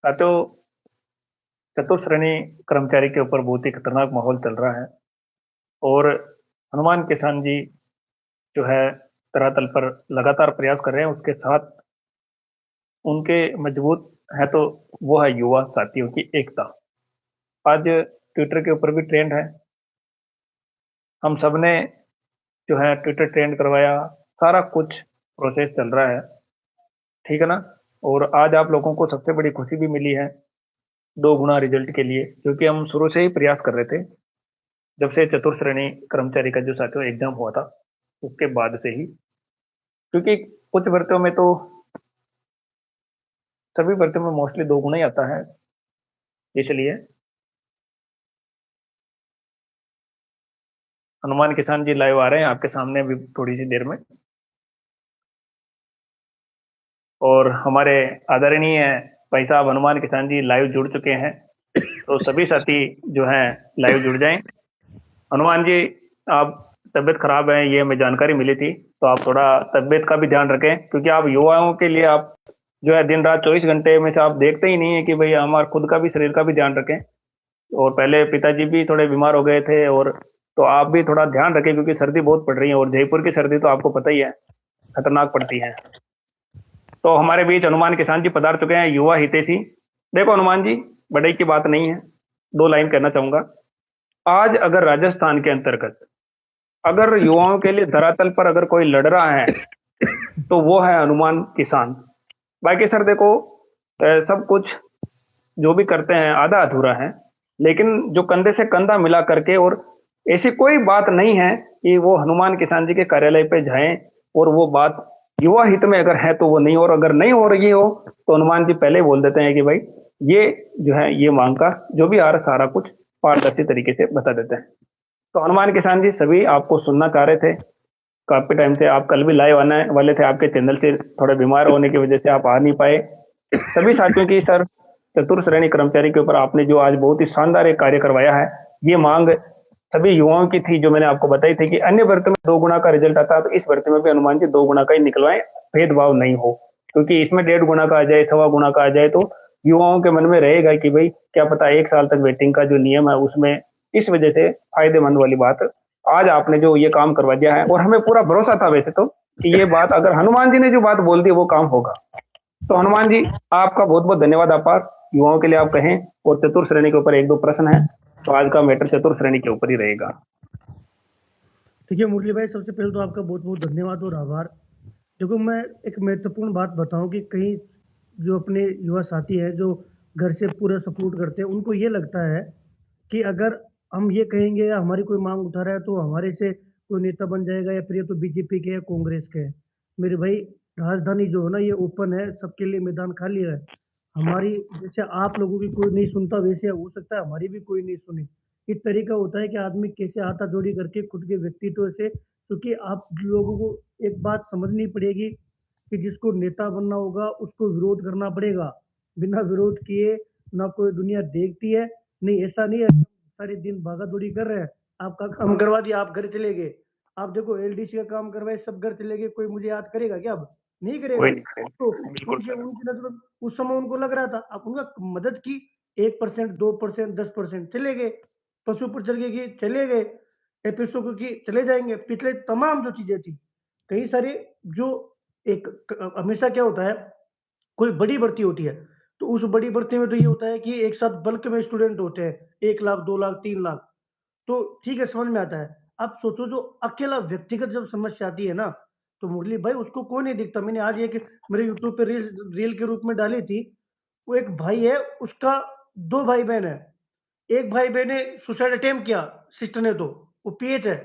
तो चतुश्रेणी कर्मचारी के ऊपर बहुत ही खतरनाक माहौल चल रहा है। और हनुमान किसान जी जो है धरातल पर लगातार प्रयास कर रहे हैं, उसके साथ उनके मजबूत है तो वो है युवा साथियों की एकता। आज ट्विटर के ऊपर भी ट्रेंड है। हम सब ने जो है ट्विटर ट्रेंड करवाया, सारा कुछ प्रोसेस चल रहा है, ठीक है ना। और आज आप लोगों को सबसे बड़ी खुशी भी मिली है, दो गुना रिजल्ट के लिए, क्योंकि हम शुरू से ही प्रयास कर रहे थे। जब से चतुर्श्रेणी कर्मचारी का जो साथियों एग्जाम हुआ था, उसके बाद से ही, क्योंकि कुछ भर्तियों में तो, सभी भर्तियों में मोस्टली दो गुना ही आता है, इसलिए हनुमान किसान जी लाइव आ रहे हैं आपके सामने भी थोड़ी सी देर में। और हमारे आदरणीय भाई साहब हनुमान किसान जी लाइव जुड़ चुके हैं, तो सभी साथी जो हैं लाइव जुड़ जाएं। हनुमान जी, आप तबीयत खराब है ये हमें जानकारी मिली थी, तो आप थोड़ा तबीयत का भी ध्यान रखें, क्योंकि आप युवाओं के लिए आप जो है दिन रात 24 घंटे में से आप देखते ही नहीं है कि भाई हमारा खुद का भी शरीर का भी ध्यान रखें। और पहले पिताजी भी थोड़े बीमार हो गए थे, और तो आप भी थोड़ा ध्यान रखें, क्योंकि सर्दी बहुत पड़ रही है, और जयपुर की सर्दी तो आपको पता ही है, खतरनाक पड़ती है। तो हमारे बीच हनुमान किसान जी पधार चुके हैं, युवा हितैषी। देखो हनुमान जी, बड़े की बात नहीं है, दो लाइन कहना चाहूंगा। आज अगर राजस्थान के अंतर्गत अगर युवाओं के लिए धरातल पर अगर कोई लड़ रहा है, तो वो है हनुमान किसान। बाकी सर देखो, सब कुछ जो भी करते हैं आधा अधूरा है, लेकिन जो कंधे से कंधा मिला करके, और ऐसी कोई बात नहीं है कि वो हनुमान किसान जी के कार्यालय पे जाएं और वो बात युवा हित में अगर है तो वो नहीं, और अगर नहीं हो रही हो तो हनुमान जी पहले ही बोल देते हैं कि भाई ये जो है ये मांग का जो भी आ रहा सारा कुछ पारदर्शी तरीके से बता देते हैं। तो हनुमान किसान जी सभी आपको सुनना चाह रहे थे, काफी टाइम से आप कल भी लाइव आने वाले थे, आपके चैनल से थोड़े बीमार होने की वजह से आप आ नहीं पाए। सभी साथियों की सर, चतुर्श्रेणी कर्मचारी के ऊपर आपने जो आज बहुत ही शानदार एक कार्य करवाया है, ये मांग सभी युवाओं की थी, जो मैंने आपको बताई थी कि अन्य भर्ती में दो गुना का रिजल्ट आता है, तो इस भर्ती में भी हनुमान जी दो गुना का ही निकलवाएं, भेदभाव नहीं हो। क्योंकि इसमें 1.5 गुना का आ जाए, 1.25 गुना का आ जाए, तो युवाओं के मन में रहेगा कि भाई क्या पता 1 साल तक वेटिंग का जो नियम है उसमें, इस वजह से फायदेमंद वाली बात आज आपने जो ये काम करवा दिया है, और हमें पूरा भरोसा था वैसे तो कि ये बात अगर हनुमान जी ने जो बात बोल दी वो काम होगा। तो हनुमान जी, आपका बहुत बहुत धन्यवाद। आभार युवाओं के लिए आप कहें। और चतुर श्रेणी के ऊपर एक दो प्रश्न है, तो आज का मैटर चतुर श्रेणी के ऊपर ही रहेगा। ठीक है मुरली भाई, सबसे पहले तो आपका बहुत बहुत धन्यवाद और आभार। देखो, मैं एक महत्वपूर्ण बात बताऊं कि कहीं जो अपने युवा साथी है जो घर से पूरा सपोर्ट करते हैं, उनको ये लगता है कि अगर हम ये कहेंगे या हमारी कोई मांग उठा रहा है तो हमारे से कोई नेता बन जाएगा, या फिर ये तो बीजेपी के या कांग्रेस के है। मेरे भाई, राजधानी जो है ना ये ओपन है, सबके लिए मैदान खाली है। हमारी जैसे आप लोगों की कोई नहीं सुनता, वैसे हो सकता है हमारी भी कोई नहीं सुने। एक तरीका होता है कि आदमी कैसे हाथाजोड़ी करके खुद के व्यक्तित्व से, क्योंकि आप लोगों को एक बात समझनी पड़ेगी कि जिसको नेता बनना होगा उसको विरोध करना पड़ेगा। बिना विरोध किए ना कोई दुनिया देखती है। नहीं, ऐसा नहीं है सारे दिन भागा दौड़ी कर रहे हैं, आपका काम करवा दिया आप घर चले गए। आप देखो, एलडीसी का काम करवाए सब घर चले गए, कोई मुझे याद करेगा क्या? अब नहीं करेगा। कोई नहीं, तो बिल्कुल उनके सर। उनकी नजर, उस समय उनको लग रहा था, आप उनका मदद की, 1%, 2%, 10% चले गए। पशु पर चल गए, चले गए। एपिसोड की चले जाएंगे। पिछले तमाम जो चीजें थी, कई सारी, जो एक हमेशा क्या होता है, कोई बड़ी भर्ती होती है तो उस बड़ी भर्ती में तो ये होता है कि एक साथ बल्क में स्टूडेंट होते हैं, 1 लाख, 2 लाख, 3 लाख। तो ठीक है, समझ में आता है। अब सोचो, जो अकेला व्यक्तिगत जब समस्या आती है ना, तो मुरली भाई उसको कौन नहीं दिखता। मैंने आज एक मेरे यूट्यूब पे रील के रूप में डाली थी। वो एक भाई है, उसका दो भाई बहन है। एक भाई बहन ने सुसाइड अटेम्प्ट किया, सिस्टर ने, तो वो पीएच है।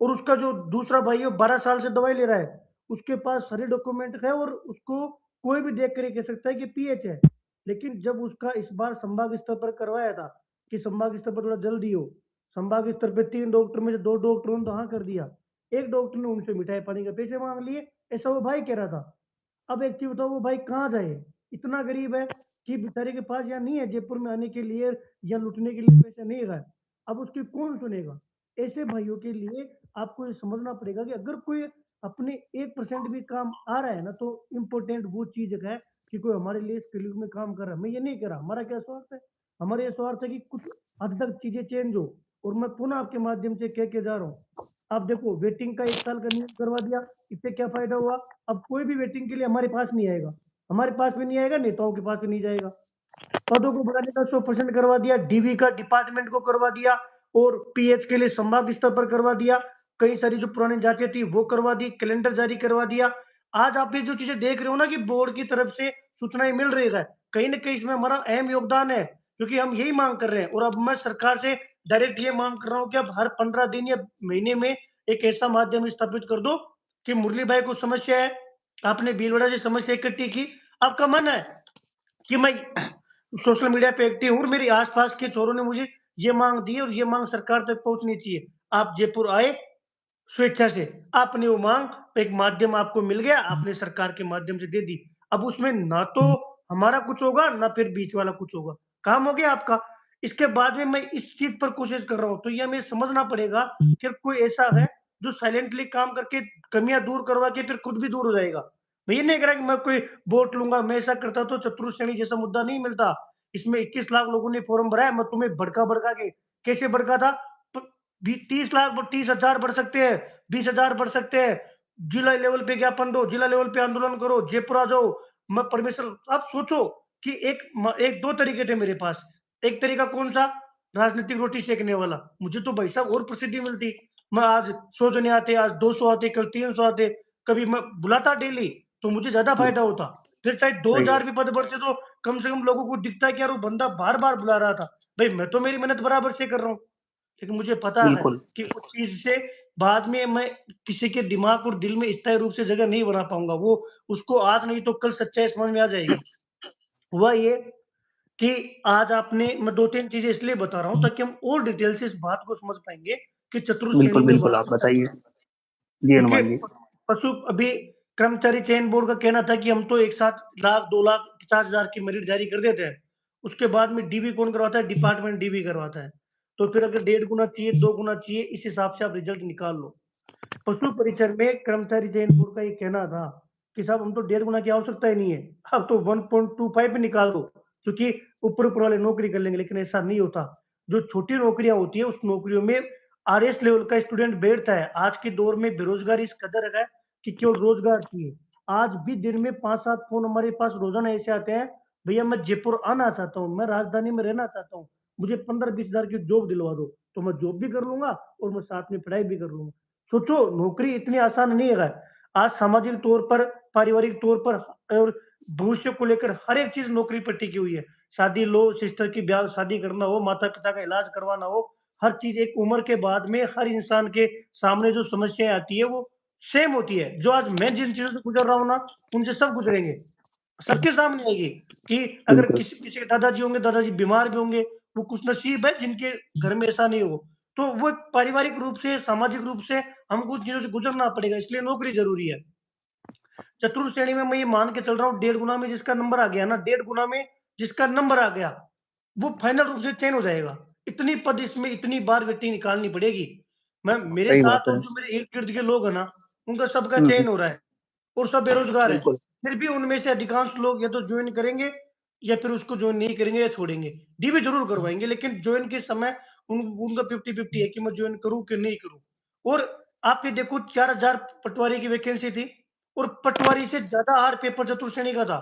और उसका जो दूसरा भाई है वो 12 साल से दवाई ले रहा है, उसके पास सारे डॉक्यूमेंट है, और उसको कोई भी देख कर ये कह सकता है कि पीएच है। लेकिन जब उसका इस बार संभाग स्तर पर करवाया था कि संभाग स्तर पर थोड़ा जल्दी हो, संभाग स्तर पे 3 डॉक्टर में से 2 डॉक्टरों ने तो हाँ कर दिया, एक डॉक्टर ने उनसे मिठाई पानी के पैसे मांग लिए। ऐसा वो भाई कह रहा था। अब एक चीज बताओ, वो भाई कहाँ जाए? इतना गरीब है कि बेचारे के पास यहाँ नहीं है जयपुर में आने के लिए, या लुटने के लिए पैसा नहीं है। अब उसकी कौन सुनेगा? ऐसे भाइयों के लिए आपको ये समझना पड़ेगा कि अगर कोई अपने 1% भी काम आ रहा है ना, तो इम्पोर्टेंट वो चीज है कि कोई हमारे लिए इस कलयुग में काम कर रहा है। मैं ये नहीं कह रहा, हमारा क्या स्वार्थ है? हमारा ये स्वार्थ है कि कुछ हद तक चीज़ें चेंज हो। और मैं पुनः आपके माध्यम से कह के जा रहा हूँ, आप देखो वेटिंग का 1 साल का नियम करवा दिया, इससे क्या फ़ायदा हुआ? अब कोई भी वेटिंग के लिए हमारे पास नहीं आएगा। हमारे पास भी नहीं आएगा, नेताओं के पास भी नहीं जाएगा। पदों को बढ़ाने का 100% करवा दिया, डीवी का डिपार्टमेंट को करवा दिया और पीएच के लिए संभाग स्तर पर करवा दिया। कई सारी जो पुरानी जांचें थी वो करवा दी, कैलेंडर जारी करवा दिया। आज आप ये जो चीजें देख रहे हो ना कि बोर्ड की तरफ से सूचनाएं मिल रही है, कहीं ना कहीं इसमें हमारा अहम योगदान है, क्योंकि हम यही मांग कर रहे हैं। और अब मैं सरकार से डायरेक्ट ये मांग कर रहा हूँ कि अब हर 15 दिन या महीने में एक ऐसा माध्यम स्थापित कर दो कि मुरली भाई को समस्या है, आपने भीलवाड़ा से समस्या इकट्ठी की, आपका मन है कि मैं सोशल मीडिया पे एक्टिव हूँ और मेरे आसपास के चोरों ने मुझे ये मांग दी और ये मांग सरकार तक पहुंचनी चाहिए। आप जयपुर आए स्वेच्छा से, आपने वो मांग एक माध्यम आपको मिल गया, आपने सरकार के माध्यम से दे दी। अब उसमें ना तो हमारा कुछ होगा ना फिर बीच वाला कुछ होगा, काम हो गया आपका। इसके बाद में मैं इस चीज पर कोशिश कर रहा हूँ, तो ये हमें समझना पड़ेगा कि कोई ऐसा है जो साइलेंटली काम करके कमियां दूर करवा के फिर खुद भी दूर हो जाएगा। मैं ये नहीं कह रहा कि मैं कोई वोट लूंगा, मैं ऐसा करता तो चतुर श्रेणी जैसा मुद्दा नहीं मिलता। इसमें 21 लाख लोगों ने फॉर्म भरा है, मैं तुम्हें भड़का भड़का के कैसे भड़का था? 30 लाख 30,000 बढ़ सकते हैं, 20,000 बढ़ सकते हैं। जिला लेवल पे ज्ञापन दो, जिला लेवल पे आंदोलन करो, जयपुर आ जाओ, मैं परमिशन। आप सोचो कि एक दो तरीके थे मेरे पास। एक तरीका कौन सा? राजनीतिक रोटी सेकने वाला। मुझे तो भाई साहब और प्रसिद्धि मिलती। मैं आज 100 जने आते, आज 200 आते, कल 300 आते, कभी मैं बुलाता डेली तो मुझे ज्यादा फायदा बिल्कुल होता। फिर चाहे सही 2,000 बात। भी पद बढ़ते तो कम से कम लोगों को दिखता है कि यार वो बंदा बार बार बुला रहा था। भाई मैं तो मेरी मेहनत बराबर से कर रहा हूँ, लेकिन मुझे पता है बिल्कुल कि उस चीज से बाद में मैं किसी के दिमाग और दिल में स्थायी रूप से जगह नहीं बना पाऊंगा। वो उसको आज नहीं तो कल सच्चाई समझ में आ जाएगी। हुआ ये कि आज आपने, मैं दो तीन चीजें इसलिए बता रहा हूँ ताकि हम और डिटेल से इस बात को समझ पाएंगे कि चतुर्थ श्रेणी बिल्कुल में बिल्कुल, आप वास्तव में बताइए। क्या। जी क्योंकि हनुमान जी। पशु अभी कर्मचारी चयन बोर्ड का कहना था कि हम तो एक साथ लाख 2,50,000 की मेरिट जारी कर देते हैं। उसके बाद में डीबी कौन करवाता है? डिपार्टमेंट डीबी करवाता है। तो फिर अगर 1.5 गुना चाहिए, 2 गुना चाहिए, इस हिसाब से आप रिजल्ट निकाल लो। पशु परिचर में कर्मचारी चयन बोर्ड का ये कहना था कि साहब हम तो 1.5 गुना की आवश्यकता ही नहीं है, अब तो 1.25 भी निकाल दो, क्योंकि ऊपर ऊपर वाले नौकरी कर लेंगे। लेकिन ऐसा नहीं होता। जो छोटी नौकरियां होती है उस नौकरियों में आरएस लेवल का स्टूडेंट बैठता है। आज के दौर में बेरोजगारी इस कदर है कि केवल रोजगार चाहिए। आज भी दिन में 5-7 फोन हमारे पास रोजाना ऐसे आते हैं, भैया मैं जयपुर आना चाहता हूँ, मैं राजधानी में रहना चाहता हूँ, मुझे 15-20 हजार की जॉब दिलवा दो। तो मैं जॉब भी कर लूंगा और मैं साथ में पढ़ाई भी कर लूंगा। सोचो नौकरी इतनी आसान नहीं है। आज सामाजिक तौर पर, पारिवारिक तौर पर और भविष्य को लेकर हर एक चीज नौकरी पर टिकी हुई है। शादी लो, सिस्टर की ब्याह शादी करना हो, माता पिता का इलाज करवाना हो, हर चीज एक उम्र के बाद में हर इंसान के सामने जो समस्याएं आती है वो सेम होती है। जो आज मैं जिन चीजों से गुजर रहा हूँ ना, उनसे सब गुजरेंगे, सबके सामने आएगी। कि अगर बिल्कुल किसी किसी के दादाजी होंगे, दादाजी बीमार भी होंगे, वो कुछ नसीब है जिनके घर में ऐसा नहीं हो। तो वो पारिवारिक रूप से, सामाजिक रूप से हमको उन चीजों से गुजरना पड़ेगा, इसलिए नौकरी जरूरी है। चतुर्थ श्रेणी में मैं ये मान के चल रहा हूँ, 1.5 गुना में जिसका नंबर आ गया ना, 1.5 गुना में जिसका नंबर आ गया, वो फाइनल रूप से चयन हो जाएगा। इतनी पद इसमें इतनी बार व्यक्ति निकालनी पड़ेगी। मैं मेरे सही बात साथ है। और जो मेरे इर्द गिर्द के लोग हैं ना, उनका सबका हम्म। चयन हो रहा है और सब बेरोजगार है। बिल्कुल फिर भी उनमें से अधिकांश लोग या तो ज्वाइन करेंगे या फिर उसको ज्वाइन नहीं करेंगे या छोड़ेंगे। डीबी जरूर करवाएंगे, लेकिन ज्वाइन के समय उनका 50-50 है कि मैं ज्वाइन करूं कि नहीं करूं। और आप ये देखो, 4,000 पटवारी की वैकेंसी थी और पटवारी से ज्यादा हार्ड पेपर चतुर्थ श्रेणी का था।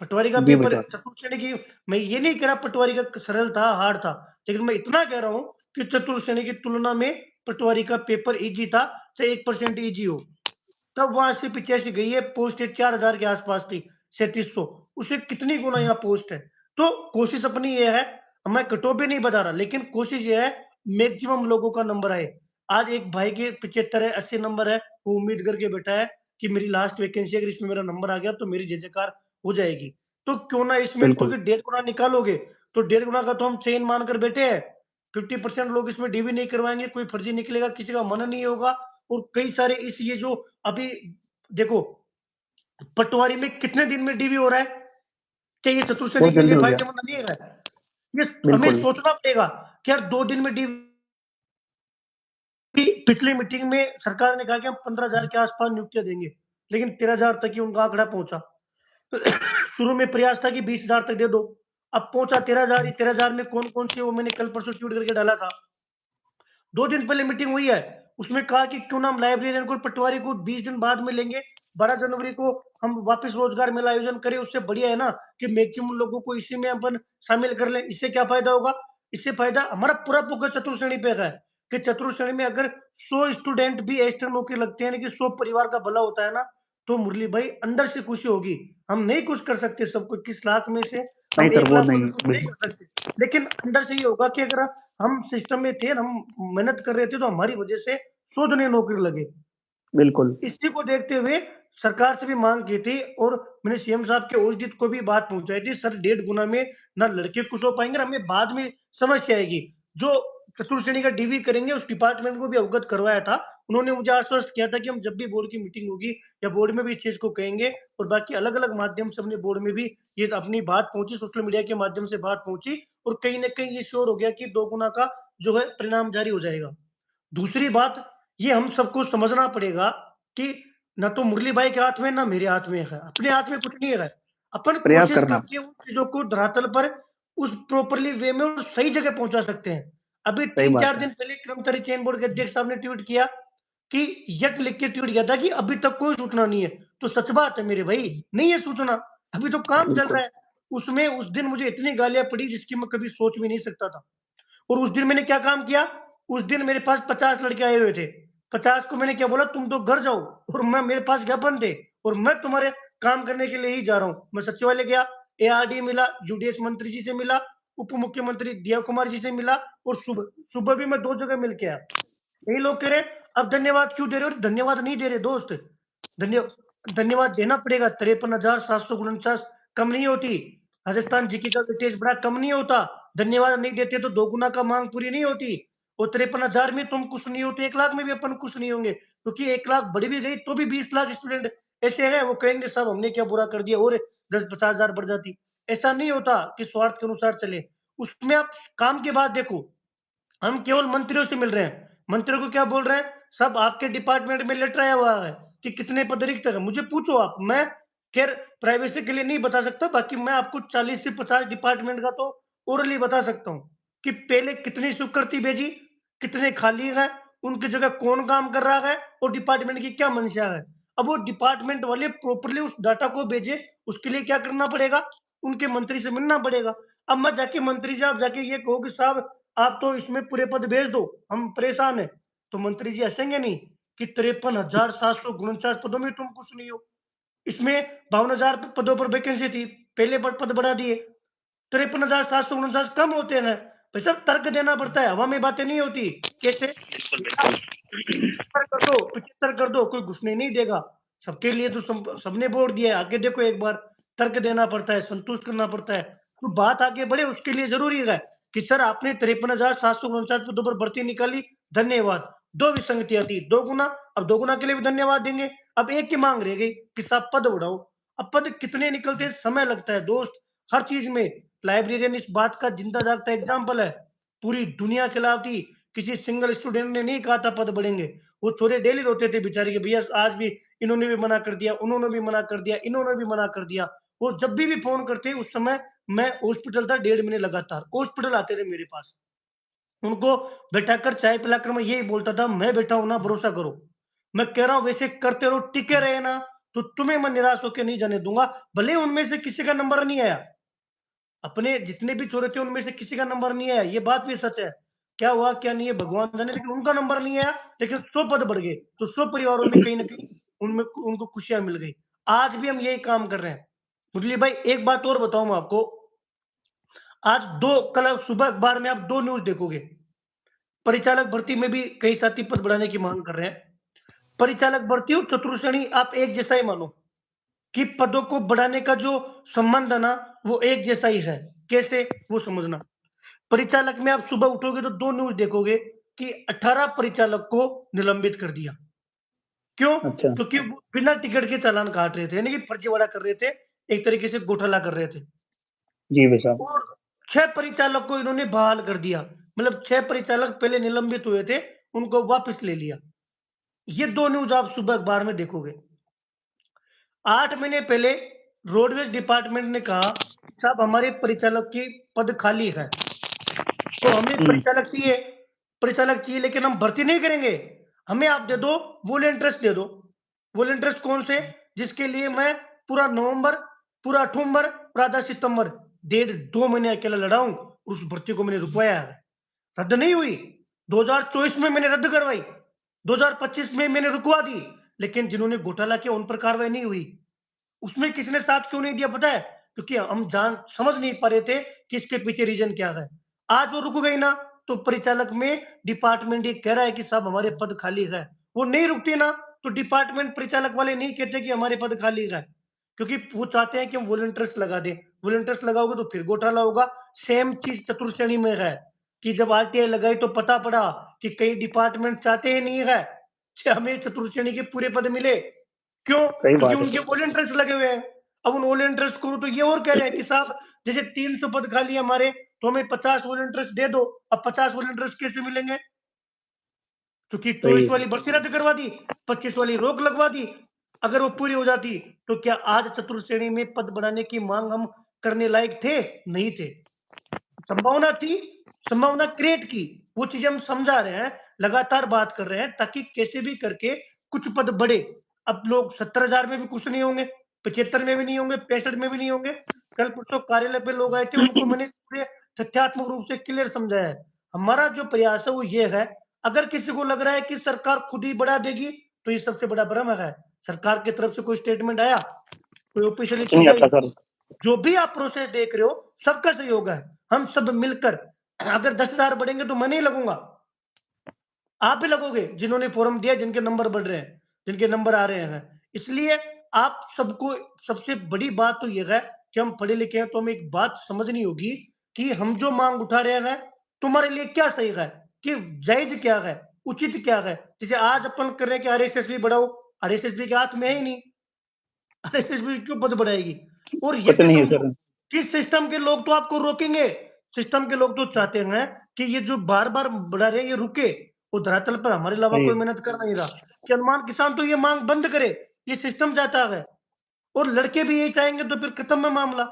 पटवारी का जी पेपर बेटा। चतुर्थ श्रेणी की, मैं ये नहीं कह रहा पटवारी का सरल था, हार्ड था, लेकिन मैं इतना कह रहा हूं कि चतुर्थ श्रेणी की तुलना में पटवारी का पेपर इजी था, चाहे 1% इजी हो। तब वहां से 85 गई है, पोस्ट 4,000 के आसपास थी, 3700, उससे कितनी गुना यहाँ पोस्ट है। तो कोशिश अपनी ये है, मैं कटौती नहीं बता रहा, लेकिन कोशिश ये है मैक्सिमम लोगों का नंबर आए। आज एक भाई के 75 है, 80 नंबर है, वो उम्मीद करके बैठा है कि मेरी लास्ट वैकेंसी अगर इसमें मेरा नंबर आ गया तो मेरी जय जयकार हो जाएगी। तो क्यों ना इसमें, बिल्कुल क्योंकि 1.5 गुना निकालोगे तो 1.5 गुना का तो हम चेन मान कर बैठे हैं। 50% लोग इसमें डीवी नहीं करवाएंगे, कोई फर्जी निकलेगा, किसी का मन नहीं होगा। और कई सारे इस ये जो अभी देखो, पटवारी में कितने दिन में डीवी हो रहा है? क्या ये चतुर्श्रेणी बहुत के जल्दी लिए हो गया। फायदेमंद नहीं है? ये हमें बिल्कुल सोचना पड़ेगा कि यार 2 दिन में डीवी। पिछली मीटिंग में सरकार ने कहा कि हम 15,000 के आसपास नियुक्तियां देंगे, लेकिन 13,000 तक ही उनका आंकड़ा पहुंचा। शुरू में प्रयास था कि 20,000 तक दे दो, अब पहुंचा 13,000। 13,000 में कौन कौन से, वो मैंने कल परसों ट्वीट करके डाला था। 2 दिन पहले मीटिंग हुई है, उसमें कहा कि क्यों ना हम लाइब्रेरियन को, पटवारी को 20 दिन बाद में लेंगे, 12 जनवरी को हम वापस रोजगार मेला आयोजन करें। उससे बढ़िया है ना कि मैक्सिमम लोगों को इसी में अपन शामिल कर लें। इससे क्या फायदा होगा? इससे फायदा हमारा पूरा फोकस चतुर्थ श्रेणी पे है कि चतुर्थ श्रेणी में अगर 100 स्टूडेंट भी एक्स्ट्रा नौकरी लगते हैं, कि 100 परिवार का भला होता है ना, तो मुरली भाई अंदर से खुशी होगी। हम नहीं कुछ कर सकते सबको, 21 लाख में से नहीं हम सर, 1 लाख को नहीं, भी कुछ नहीं बिल्कुल। कर सकते, लेकिन अंदर से ये होगा कि अगर हम सिस्टम में थे, हम मेहनत कर रहे थे, तो हमारी वजह से 100 जने नौकरी लगे। बिल्कुल। इसी को देखते हुए सरकार से भी मांग की थी, और मैंने सीएम साहब के ओजदीद को भी बात पहुंचाई थी, सर 1.5 गुना में ना लड़के खुश हो पाएंगे, हमें बाद में समस्या आएगी। जो चतुर्थ श्रेणी का डीवी करेंगे उस डिपार्टमेंट को भी अवगत करवाया था। उन्होंने मुझे आश्वस्त किया था कि हम जब भी बोर्ड की मीटिंग होगी या बोर्ड में भी इस चीज को कहेंगे, और बाकी अलग अलग माध्यम से अपने बोर्ड में भी ये अपनी बात पहुंची, सोशल मीडिया के माध्यम से बात पहुंची, और कहीं ना कहीं ये श्योर हो गया कि 2 गुना का जो है परिणाम जारी हो जाएगा। दूसरी बात, ये हम सबको समझना पड़ेगा कि ना तो मुरली भाई के हाथ में ना मेरे हाथ में है, अपने हाथ में कुछ नहीं है। अपन प्रयास कोशिश करना। करके उन चीजों को धरातल पर उस प्रॉपरली वे में और सही जगह पहुंचा सकते हैं। अभी सही तीन बात चार है। दिन पहले कर्मचारी चयन बोर्ड के अध्यक्ष साहब ने ट्वीट किया कि यट लिख के ट्वीट किया था कि अभी तक कोई सूचना नहीं है। तो सच बात है मेरे भाई, नहीं है सूचना, अभी तो काम चल बिल्कुल। रहा है। उसमें उस दिन मुझे इतनी गालियां पड़ी जिसकी मैं कभी सोच भी नहीं सकता था। और उस दिन मैंने क्या काम किया? उस दिन मेरे पास 50 लड़के आए हुए थे। 50 को मैंने क्या बोला, तुम तो घर जाओ, और मैं, मेरे पास ज्ञापन थे, और मैं तुम्हारे काम करने के लिए ही जा रहा हूँ। मैं सचिवालय गया, एआरडी मिला, यूडीएस मंत्री जी से मिला, उप मुख्यमंत्री दिया कुमार जी से मिला, और सुबह सुबह भी मैं 2 जगह मिल के आया। यही लोग कह रहे अब धन्यवाद क्यों दे रहे हो? धन्यवाद नहीं दे रहे दोस्त, धन्य धन्यवाद देना पड़ेगा। 53,749 कम नहीं होती। राजस्थान जीके का वेटेज बड़ा कम नहीं होता। धन्यवाद नहीं देते तो 2 गुना का मांग पूरी नहीं होती। और 53,000 में तुम कुछ नहीं हो तो 1 लाख में भी अपन कुछ नहीं होंगे, क्योंकि 1 लाख बढ़ भी गई तो भी 20 लाख स्टूडेंट ऐसे है, वो कहेंगे साहब हमने क्या बुरा कर दिया, और 10-50,000 बढ़ जाती। ऐसा नहीं होता कि स्वार्थ के अनुसार चले। उसमें आप काम के बाद देखो, हम केवल मंत्रियों से मिल रहे हैं, मंत्रियों को क्या बोल रहे हैं, सब आपके डिपार्टमेंट में लेटर आया हुआ है कि कितने पद रिक्त है, मुझे पूछो आप, मैं खैर प्राइवेसी के लिए नहीं बता सकता, बाकी मैं आपको 40 से 50 डिपार्टमेंट का तो ओरली बता सकता हूँ कि पहले कितनी स्वीकृति भेजी, कितने खाली है, उनकी जगह कौन काम कर रहा है, और डिपार्टमेंट की क्या मंशा है। अब वो डिपार्टमेंट वाले प्रॉपरली उस डाटा को भेजे, उसके लिए क्या करना पड़ेगा, उनके मंत्री से मिलना पड़ेगा। अब मैं जाके मंत्री से आप जाके ये कहो कि साहब आप तो इसमें पूरे पद भेज दो, हम परेशान हैं, तो मंत्री जी हंसेंगे नहीं कि 53,749 पदों में तुम कुछ नहीं हो। इसमें 52,000 पदों पर वैकेंसी थी, पहले पद बढ़ा दिए, 53,749 कम होते हैं। भाई सब तर्क देना पड़ता है, हवा में बातें नहीं होती। कैसे? 75 कर दो, 75 कर दो, कोई घुसने नहीं देगा। सबके लिए तो सबने वोट दिया है, आगे देखो एक बार, तर्क देना पड़ता है, संतुष्ट करना पड़ता है। तो बात आगे बढ़े उसके लिए जरूरी है कि सर आपने 53,749 पदों पर भर्ती निकाली, धन्यवाद। 2 विसंगतियां थी, 2 गुना, अब 2 गुना के लिए भी धन्यवाद देंगे। अब एक की मांग रह गई कि साहब पद बढ़ाओ। अब पद कितने निकलते हैं, समय लगता है दोस्त, हर चीज में। लाइब्रेरियन इस बात का जिंदा जागता एग्जाम्पल है। पूरी दुनिया खिलाफती, किसी सिंगल स्टूडेंट ने नहीं कहा था पद बढ़ेंगे। वो छोरे डेली रोते थे बेचारे के, भैया आज भी इन्होंने भी मना कर दिया, उन्होंने भी मना कर दिया, इन्होंने भी मना कर दिया। वो जब भी फोन करते उस समय मैं हॉस्पिटल था, 1.5 महीने लगातार हॉस्पिटल आते थे मेरे पास। उनको बैठाकर चाय पिलाकर मैं यही बोलता था, मैं बैठा हूं ना, भरोसा करो। मैं कह रहा हूं वैसे करते रहो, टिके रहे ना, तो तुम्हें मैं निराश होकर नहीं जाने दूंगा। भले उनमें से किसी का नंबर नहीं आया, अपने जितने भी छोरे थे उनमें से किसी का नंबर नहीं आया, ये बात भी सच है। क्या हुआ क्या नहीं है भगवान जाने, लेकिन उनका नंबर नहीं आया, लेकिन 100 पद बढ़ गए, तो 100 परिवारों में कहीं ना कहीं उनमें उनको खुशियां मिल गई। आज भी हम यही काम कर रहे हैं। मुरली भाई एक बात और बताऊं मैं आपको, आज कल सुबह अखबार में आप 2 न्यूज देखोगे। परिचालक भर्ती में भी कई साथी पद बढ़ाने की मांग कर रहे हैं। परिचालक भर्ती और चतुर्थ श्रेणी आप एक जैसा ही मानो कि पदों को बढ़ाने का जो संबंध है ना, वो एक जैसा ही है। कैसे, वो समझना। परिचालक में आप सुबह उठोगे तो 2 न्यूज देखोगे कि 18 परिचालक को निलंबित कर दिया। क्यों? अच्छा। क्योंकि वो बिना टिकट के चालान काट रहे थे, यानी कि फर्जीवाड़ा कर रहे थे, एक तरीके से घोटाला कर रहे थे। जी भाई साहब। और 6 परिचालक को इन्होंने बहाल कर दिया, मतलब 6 परिचालक पहले निलंबित हुए थे, उनको वापस ले लिया। ये 2 न्यूज आप सुबह अखबार में देखोगे। 8 महीने पहले रोडवेज डिपार्टमेंट ने कहा साहब हमारे परिचालक की पद खाली है, तो हमें परिचालक चाहिए लेकिन हम भर्ती नहीं करेंगे, हमें आप दे दो वॉलंटियर्स दे दो। वॉलंटियर्स कौन से? जिसके लिए मैं पूरा नवंबर, पूरा अक्टूबर और आधा सितंबर 1.5-2 महीने अकेला लड़ा हूं, उस भर्ती को मैंने रुकवाया है। रद्द नहीं हुई, 2024 में मैंने रद्द करवाई, 2025 में मैंने रुकवा दी, लेकिन जिन्होंने घोटाला किया उन पर कार्रवाई नहीं हुई। उसमें किसी ने साथ क्यों नहीं दिया पता है? क्योंकि हम समझ नहीं पा रहे थे कि इसके पीछे रीजन क्या है। आज वो रुक गई ना, तो परिचालक में डिपार्टमेंट ये कह रहा है कि साहब हमारे पद खाली है, वो नहीं रुकती ना, तो डिपार्टमेंट परिचालक वाले नहीं कहते कि हमारे पद खाली है, क्योंकि वो चाहते हैं कि हम वॉलंटियर्स लगा दें। वॉलंटियर्स लगाओगे तो फिर घोटाला होगा। सेम चीज चतुर्थ श्रेणी में है कि जब आरटीआई लगाई तो पता पड़ा कि कई डिपार्टमेंट चाहते ही नहीं है कि हमें चतुर्थ श्रेणी के पूरे पद मिले। क्यों? सही क्योंकि बात है उनके सर। वॉलंटियर्स लगे हुए हैं। अब उन वॉलंटियर्स को तो ये और कह रहे हैं कि साहब जैसे 300 पद खाली है हमारे, तो हमें 50 वॉलंटियर्स दे दो। अब 50 वॉलंटियर्स कैसे मिलेंगे? क्योंकि सही 24 है। वाली भर्ती रद्द करवा दी, 25 वाली रोक लगवा दी। अगर वो पूरी हो जाती तो क्या आज चतुर्थ श्रेणी में पद बढ़ाने की मांग हम करने लायक थे? नहीं थे। संभावना थी, संभावना क्रिएट की, वो चीजें हम समझा रहे हैं, लगातार बात कर रहे हैं ताकि कैसे भी करके कुछ पद बढ़े। अब लोग 70,000 में भी कुछ नहीं होंगे, 75 में भी नहीं होंगे, 65 में भी नहीं होंगे। कल परसों कार्यालय पे लोग आए थे, उनको मैंने पूरे तथ्यात्मक रूप से क्लियर समझाया है। हमारा जो प्रयास है वो ये है, अगर किसी को लग रहा है कि सरकार खुद ही बढ़ा देगी, तो ये सबसे बड़ा भ्रम है। सरकार की तरफ से कोई स्टेटमेंट आया, कोई ऑफिशियली कुछ नहीं चीज आता आई? सर। जो भी आप प्रोसेस देख रहे हो सबका सहयोग है। हम सब मिलकर, अगर 10,000 बढ़ेंगे तो मैं नहीं लगूंगा, आप भी लगोगे जिन्होंने फॉर्म दिया, जिनके नंबर बढ़ रहे हैं, जिनके नंबर आ रहे हैं। इसलिए आप सबको, सबसे बड़ी बात तो यह है कि हम पढ़े लिखे हैं, तो हमें एक बात समझनी होगी कि हम जो मांग उठा रहे हैं तुम्हारे लिए क्या सही है, कि जायज क्या है, उचित क्या है। जैसे आज अपन कर रहे हैं कि आरएसएसबी बढ़ाओ, आरएसएसबी के हाथ में है ही नहीं, आरएसएसबी क्यों पद बढ़ाएगी? और ये पता भी नहीं है समझो सर। कि सिस्टम के लोग तो आपको रोकेंगे। सिस्टम के लोग तो चाहते हैं कि ये जो बार बार बढ़ा रहे हैं ये रुके। वो धरातल पर हमारे अलावा सही कोई है। मेहनत कर नहीं रहा कि अनुमान किसान तो ये मांग बंद करे, ये सिस्टम चाहता है। और लड़के भी यही चाहेंगे तो फिर खत्म है मामला।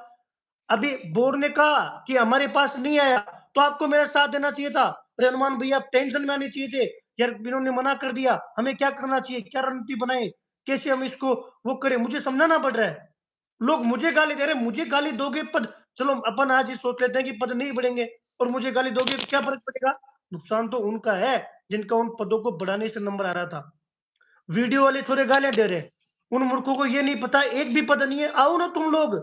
अभी बोर्ड ने कहा कि हमारे पास नहीं आया, तो आपको मेरा साथ देना चाहिए था। अरे हनुमान भैया, आप टेंशन में आने चाहिए थे यार, इन्होंने मना कर दिया, हमें क्या करना चाहिए, क्या रणनीति बनाए, कैसे हम इसको वो करें, मुझे समझाना पड़ रहा है। लोग मुझे गाली दे रहे हैं, मुझे गाली दोगे पद, चलो अपन आज ही सोच लेते हैं कि पद नहीं बढ़ेंगे, और मुझे गाली दोगे तो क्या फर्क पड़ेगा? नुकसान तो उनका है जिनका उन पदों को बढ़ाने से नंबर आ रहा था। वीडियो वाले छोरे गालियां दे रहे हैं, उन मूर्खों को ये नहीं पता एक भी पद नहीं है। आओ ना तुम लोग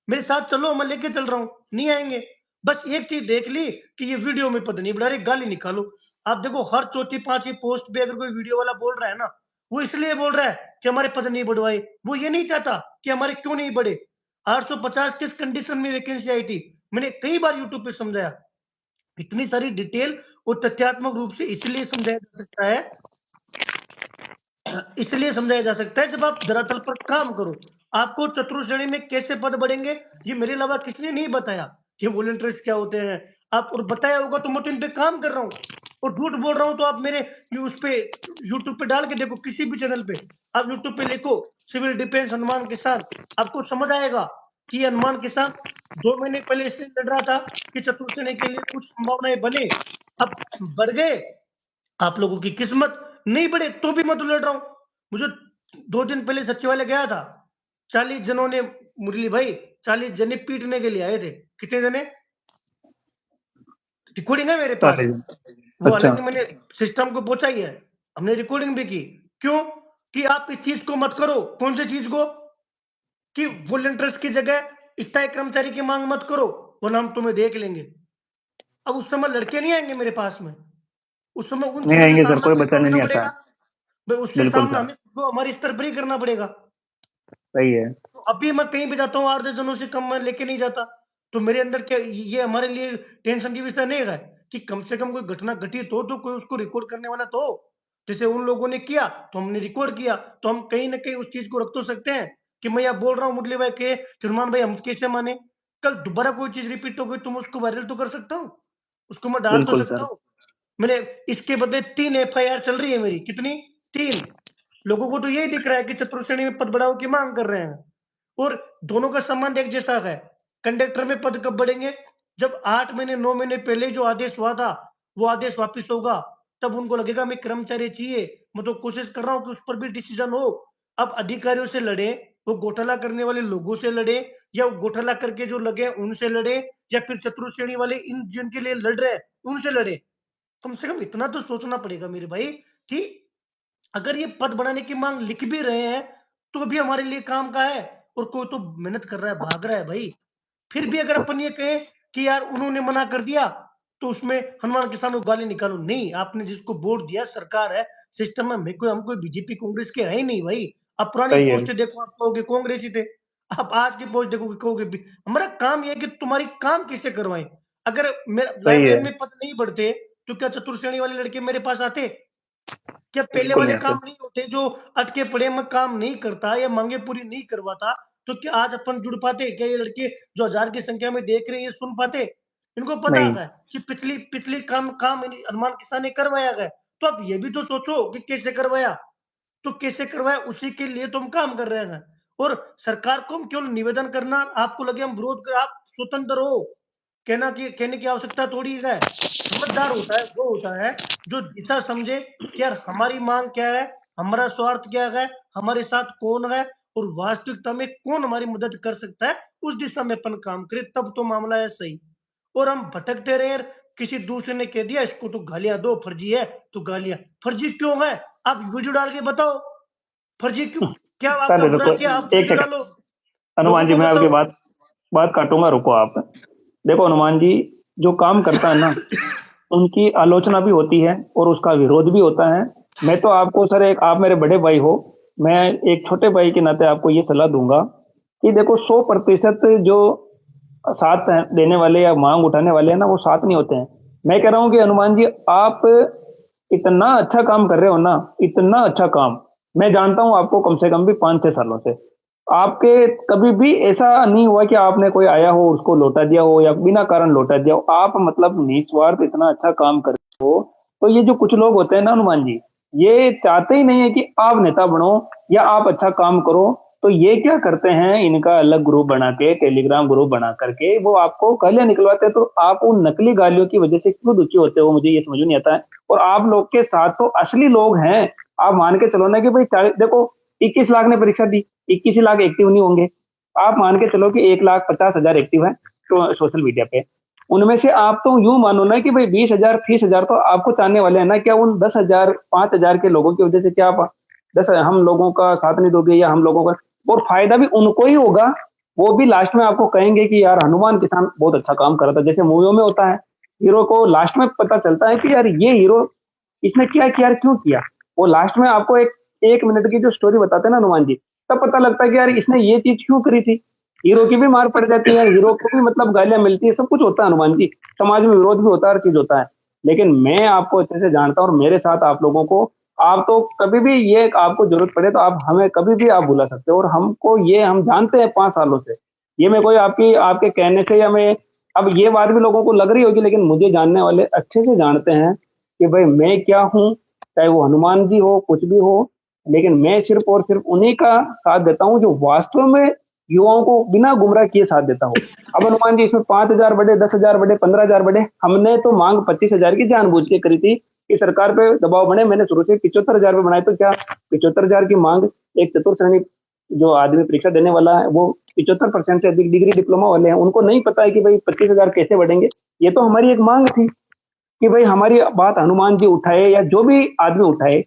मेरे साथ चलो, मैं लेके चल रहा हूं। नहीं आएंगे, बस एक चीज देख ली कि ये वीडियो में पद नहीं बढ़ा रहे, गाली निकालो। आप देखो हर चौथी पांचवी पोस्ट पे अगर कोई वीडियो वाला बोल रहा है ना, वो इसलिए बोल रहा है कि हमारे पद नहीं बढ़वाए, वो ये नहीं चाहता कि हमारे क्यों नहीं बढ़े। 850 किस कंडीशन में वैकेंसी आई थी, मैंने कई बार यूट्यूब पे समझाया। इतनी सारी डिटेल और तथ्यात्मक रूप से इसलिए समझाया जा सकता है, इसलिए समझाया जा सकता है जब आप धरातल पर काम करो। आपको चतुर्थ श्रेणी में कैसे पद बढ़ेंगे ये मेरे अलावा किसी ने नहीं बताया कि वॉलंटियर्स क्या होते हैं। आप और बताया होगा तो मैं तो इन पे काम कर रहा हूँ, और झूठ बोल रहा हूँ तो आप मेरे उस पे यूट्यूब पे डाल के देखो, किसी भी चैनल पे आप यूट्यूब पे लिखो सिविल डिफेंस हनुमान किसान, आपको समझ आएगा कि हनुमान किसान 2 महीने पहले इसलिए लड़ रहा था कि चतुर्थ श्रेणी के लिए कुछ संभावनाएं बने, अब बढ़ गए। आप लोगों की किस्मत, नहीं बढ़े तो भी मैं तो लड़ रहा हूं। मुझे 2 दिन पहले सचिवालय गया था, 40 जनों ने, मुरली भाई 40 जने पीटने के लिए आए थे। कितने जने? रिकॉर्डिंग है मेरे पास, सारे। वो अच्छा। हालांकि मैंने सिस्टम को पहुंचाई है, हमने रिकॉर्डिंग भी की। क्यों? कि आप इस चीज को मत करो। कौन सी चीज को? कि वॉलंटियर्स की जगह स्थायी कर्मचारी की मांग मत करो, वरना हम तुम्हें देख लेंगे। अब उस समय लड़के नहीं आएंगे मेरे पास में, उस समय उन नहीं चीजों से आएंगे सर, सामना कोई खुद को बचाने करना नहीं आता। पड़ेगा। भाई उससे बिल्कुल सामना सर। हमें खुद को हमारी स्तर पर ही करना पड़ेगा। सही है। तो अभी मैं कहीं भी जाता हूँ 8-10 जनों से कम मैं लेके नहीं जाता। तो मेरे अंदर क्या ये हमारे लिए टेंशन की विषय नहीं है कि कम से कम कोई घटना घटित हो तो कोई उसको रिकॉर्ड करने वाला तो हो। जैसे उन लोगों ने किया तो हमने रिकॉर्ड किया, तो हम कहीं ना कहीं उस चीज को रख तो सकते हैं कि मैं यहाँ बोल रहा हूँ मुरली भाई के फिरमान भाई, हम कैसे माने? कल दोबारा कोई चीज रिपीट हो गई तो मैं उसको वायरल तो कर सकता हूँ, उसको मैं डाल तो बिल्कुल सकता सर। हूँ। मैंने इसके बदले 3 एफआईआर चल रही है मेरी। कितनी? 3। लोगों को तो यही दिख रहा है कि चतुर्थ श्रेणी में पद बढ़ाओ की मांग कर रहे हैं, और दोनों का संबंध एक जैसा है। कंडक्टर में पद कब बढ़ेंगे? जब 8 महीने 9 महीने पहले जो आदेश हुआ था वो आदेश वापिस होगा, तब उनको लगेगा मैं कर्मचारी चाहिए, मैं तो कोशिश कर रहा हूँ कि उस पर भी डिसीजन हो। अब अधिकारियों से लड़े, वो घोटाला करने वाले लोगों से लड़े, या घोटाला करके जो लगे उनसे लड़े, या फिर चतुर्थ श्रेणी वाले इन जिनके लिए लड़ रहे हैं उनसे लड़े। कम से कम इतना तो सोचना पड़ेगा मेरे भाई कि अगर ये पद बढ़ाने की मांग लिख भी रहे हैं तो भी हमारे लिए काम का है, और कोई तो मेहनत कर रहा है, भाग रहा है भाई। फिर भी अगर अपन ये कहें कि यार उन्होंने मना कर दिया तो उसमें हनुमान किसान को गाली निकालो, नहीं, आपने जिसको वोट दिया सरकार है, सिस्टम में हम कोई बीजेपी कांग्रेस के है ही नहीं भाई। आप पुरानी सही है। पोस्ट देखो, आप कहोगे कांग्रेस ही थे। आप आज की पोस्ट देखोगे कहोगे हमारा काम यह है कि तुम्हारी काम किसे करवाएं। अगर मेरा सही है। लाइब्रेरी में पद नहीं बढ़ते तो क्या चतुर्थ श्रेणी वाले लड़के मेरे पास आते? क्या पहले बिल्कुल वाले नहीं काम आते। नहीं होते? जो अटके पड़े में काम नहीं करता या मांगे पूरी नहीं करवाता, तो क्या आज अपन जुड़ पाते? क्या ये लड़के जो हजार की संख्या में देख रहे हैं ये सुन पाते? इनको पता नहीं। है कि पिछली पिछली काम काम हनुमान किसान ने करवाया है। तो अब ये भी तो सोचो कि कैसे करवाया, तो कैसे करवाया उसी के लिए तो हम काम कर रहे हैं। और सरकार को हम केवल निवेदन करना, आपको लगे हम विरोध कर, आप स्वतंत्र हो, कहने की आवश्यकता थोड़ी है। समझदार होता है वो होता है जो दिशा समझे कि यार हमारी मांग क्या है, हमारा स्वार्थ क्या है, हमारे साथ कौन है, और वास्तविकता में कौन हमारी मदद कर सकता है, उस दिशा में अपन काम करें, तब तो मामला है सही। और हम भटकते रहे, किसी दूसरे ने कह दिया इसको तो गालियां दो, फर्जी है, तो गालियां फर्जी क्यों है? आप वीडियो डाल के बताओ, फर्जी क्यों? क्या आपका पहले बुरा रुको, किया? आप एक वीडियो सेकंड। डालो, लोगों हनुमान जी, को मैं आपकी बताओ। बात बात काटूंगा, रुको आप। देखो हनुमान जी, जो काम करता है ना, उनकी आलोचना भी होती है और उसका विरोध भी होता है। मैं तो आपको सर, एक आप मेरे बड़े भाई हो, मैं एक छोटे भाई के नाते आपको ये सलाह दूंगा कि देखो, 100% जो साथ देने वाले या मांग उठाने वाले हैं ना, वो साथ नहीं होते हैं। मैं कह रहा हूँ कि हनुमान जी, आप इतना अच्छा काम कर रहे हो ना, इतना अच्छा काम। मैं जानता हूँ आपको कम से कम भी 5-6 सालों से। आपके कभी भी ऐसा नहीं हुआ कि आपने कोई आया हो उसको लौटा दिया हो या बिना कारण लौटा दिया हो। आप मतलब निस्वार्थ इतना अच्छा काम कर रहे हो। तो ये जो कुछ लोग होते हैं ना हनुमान जी, ये चाहते ही नहीं है कि आप नेता बनो या आप अच्छा काम करो। तो ये क्या करते हैं, इनका अलग ग्रुप बना के, टेलीग्राम ग्रुप बना करके वो आपको गालियां निकलवाते हैं। तो आप उन नकली गालियों की वजह से क्यों दुखी होते हो, मुझे ये समझ नहीं आता है। और आप लोग के साथ तो असली लोग हैं। आप मान के चलो ना कि भाई, देखो, 21 लाख ने परीक्षा दी, 21 लाख एक्टिव नहीं होंगे। आप मान के चलो कि 1,50,000 एक्टिव है तो सोशल मीडिया पे। उनमें से आप तो यूं मानो ना कि भाई 20,000 30,000 तो आपको चाहने वाले हैं ना। क्या उन 10,000 5,000 के लोगों की वजह से क्या आप 10 हम लोगों का साथ नहीं दोगे या हम लोगों का? और फायदा भी उनको ही होगा। वो भी लास्ट में आपको कहेंगे कि यार हनुमान किसान बहुत अच्छा काम कर रहा था, जैसे मूवियों में होता है। हीरो को लास्ट में पता चलता है कि यार ये हीरो, इसने क्या किया यार, क्यों किया। वो लास्ट में आपको एक 1 मिनट की जो स्टोरी बताते हैं ना हनुमान जी, तब पता लगता है कि यार इसने ये चीज क्यों करी थी। हीरो की भी मार पड़ जाती है, हीरो को भी मतलब गालियां मिलती है, सब कुछ होता है हनुमान जी। समाज में विरोध भी होता है, हर चीज होता है। लेकिन मैं आपको अच्छे से जानता हूँ और मेरे साथ आप लोगों को, आप तो कभी भी ये आपको जरूरत पड़े तो आप हमें कभी भी आप बुला सकते हो। और हमको ये हम जानते हैं 5 सालों से। ये मैं कोई आपकी आपके कहने से या मैं, अब ये बात भी लोगों को लग रही होगी, लेकिन मुझे जानने वाले अच्छे से जानते हैं कि भाई मैं क्या हूँ। चाहे वो हनुमान जी हो, कुछ भी हो, लेकिन मैं सिर्फ और सिर्फ उन्हीं का साथ देता हूँ जो वास्तव में युवाओं को बिना गुमराह किए साथ देता हूँ। अब हनुमान जी, इसमें 5,000 बढ़े, 10,000 बढ़े, 15,000 बढ़े, हमने तो मांग 25,000 की जानबूझ के करी थी कि सरकार पे दबाव बने। मैंने शुरू से 75,000 पे बनाए, तो क्या 75,000 की मांग, एक चतुर्थ श्रेणी जो आदमी परीक्षा देने वाला है वो 75% से अधिक डिग्री डिप्लोमा वाले हैं, उनको नहीं पता है कि भाई 25,000 कैसे बढ़ेंगे। ये तो हमारी एक मांग थी कि भाई हमारी बात हनुमान जी उठाए या जो भी आदमी उठाए,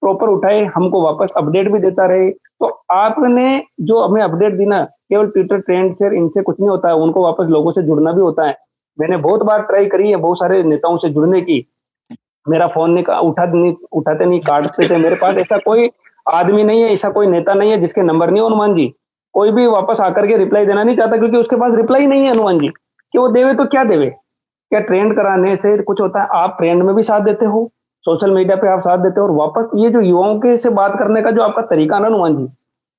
प्रॉपर उठाए, हमको वापस अपडेट भी देता रहे। तो आपने जो हमें अपडेट दी ना, केवल ट्विटर ट्रेंड से इनसे कुछ नहीं होता है, उनको वापस लोगों से जुड़ना भी होता है। मैंने बहुत बार ट्राई करी है बहुत सारे नेताओं से जुड़ने की। मेरा फोन नहीं उठाते नहीं, काटते थे। मेरे पास ऐसा कोई आदमी नहीं है, ऐसा कोई नेता नहीं है जिसके नंबर नहीं हो हनुमान जी। कोई भी वापस आकर के रिप्लाई देना नहीं चाहता, क्योंकि उसके पास रिप्लाई नहीं है हनुमान जी। कि वो देवे तो क्या देवे। क्या ट्रेंड कराने से कुछ होता है? आप ट्रेंड में भी साथ देते हो, सोशल मीडिया पे आप साथ देते हो, और वापस ये जो युवाओं के से बात करने का जो आपका तरीका ना हनुमान जी,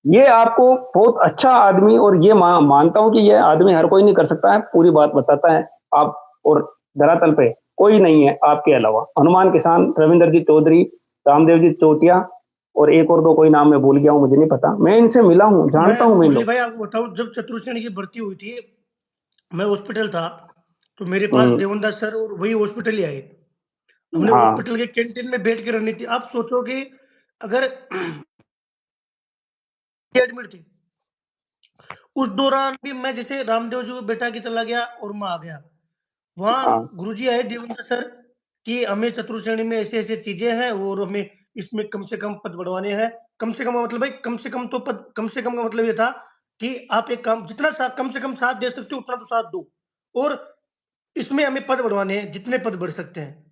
ये आपको बहुत अच्छा आदमी, और ये मानता हूं कि ये आदमी हर कोई नहीं कर सकता है, पूरी बात बताता है आप। और धरातल पे कोई नहीं है आपके अलावा। हनुमान किसान, रविंद्र जी चौधरी, रामदेव जी चौटिया, और एक और दो कोई नाम मैं भूल गया हूँ, मुझे नहीं पता। मैं इनसे मिला हूँ, जानता हूँ मैं इन मुरली लोग। भाई आपको बताऊं, जब चतुर सेनी की भर्ती हुई थी, मैं हॉस्पिटल था, तो मेरे पास हम्म, देवनदास सर और वही हॉस्पिटल ही आए। हमने हाँ हॉस्पिटल के कैंटीन में बैठ के रणनीति, आप सोचो कि अगर एडमिट थी, उस दौरान भी मैं जैसे रामदेव जी को बेटा के चला गया और मैं आ गया। वहाँ हाँ गुरुजी आए देवेंद्र सर कि हमें चतुर श्रेणी में ऐसे-ऐसे चीजें हैं और हमें इसमें कम से कम पद बढ़वाने हैं। कम से कम का मतलब भाई कम से कम तो पद, कम से कम का मतलब ये था कि आप एक काम जितना सा कम से कम साथ दे सकते हो उतना तो साथ दो, और इसमें हमें पद बढ़वाने हैं, जितने पद बढ़ सकते हैं।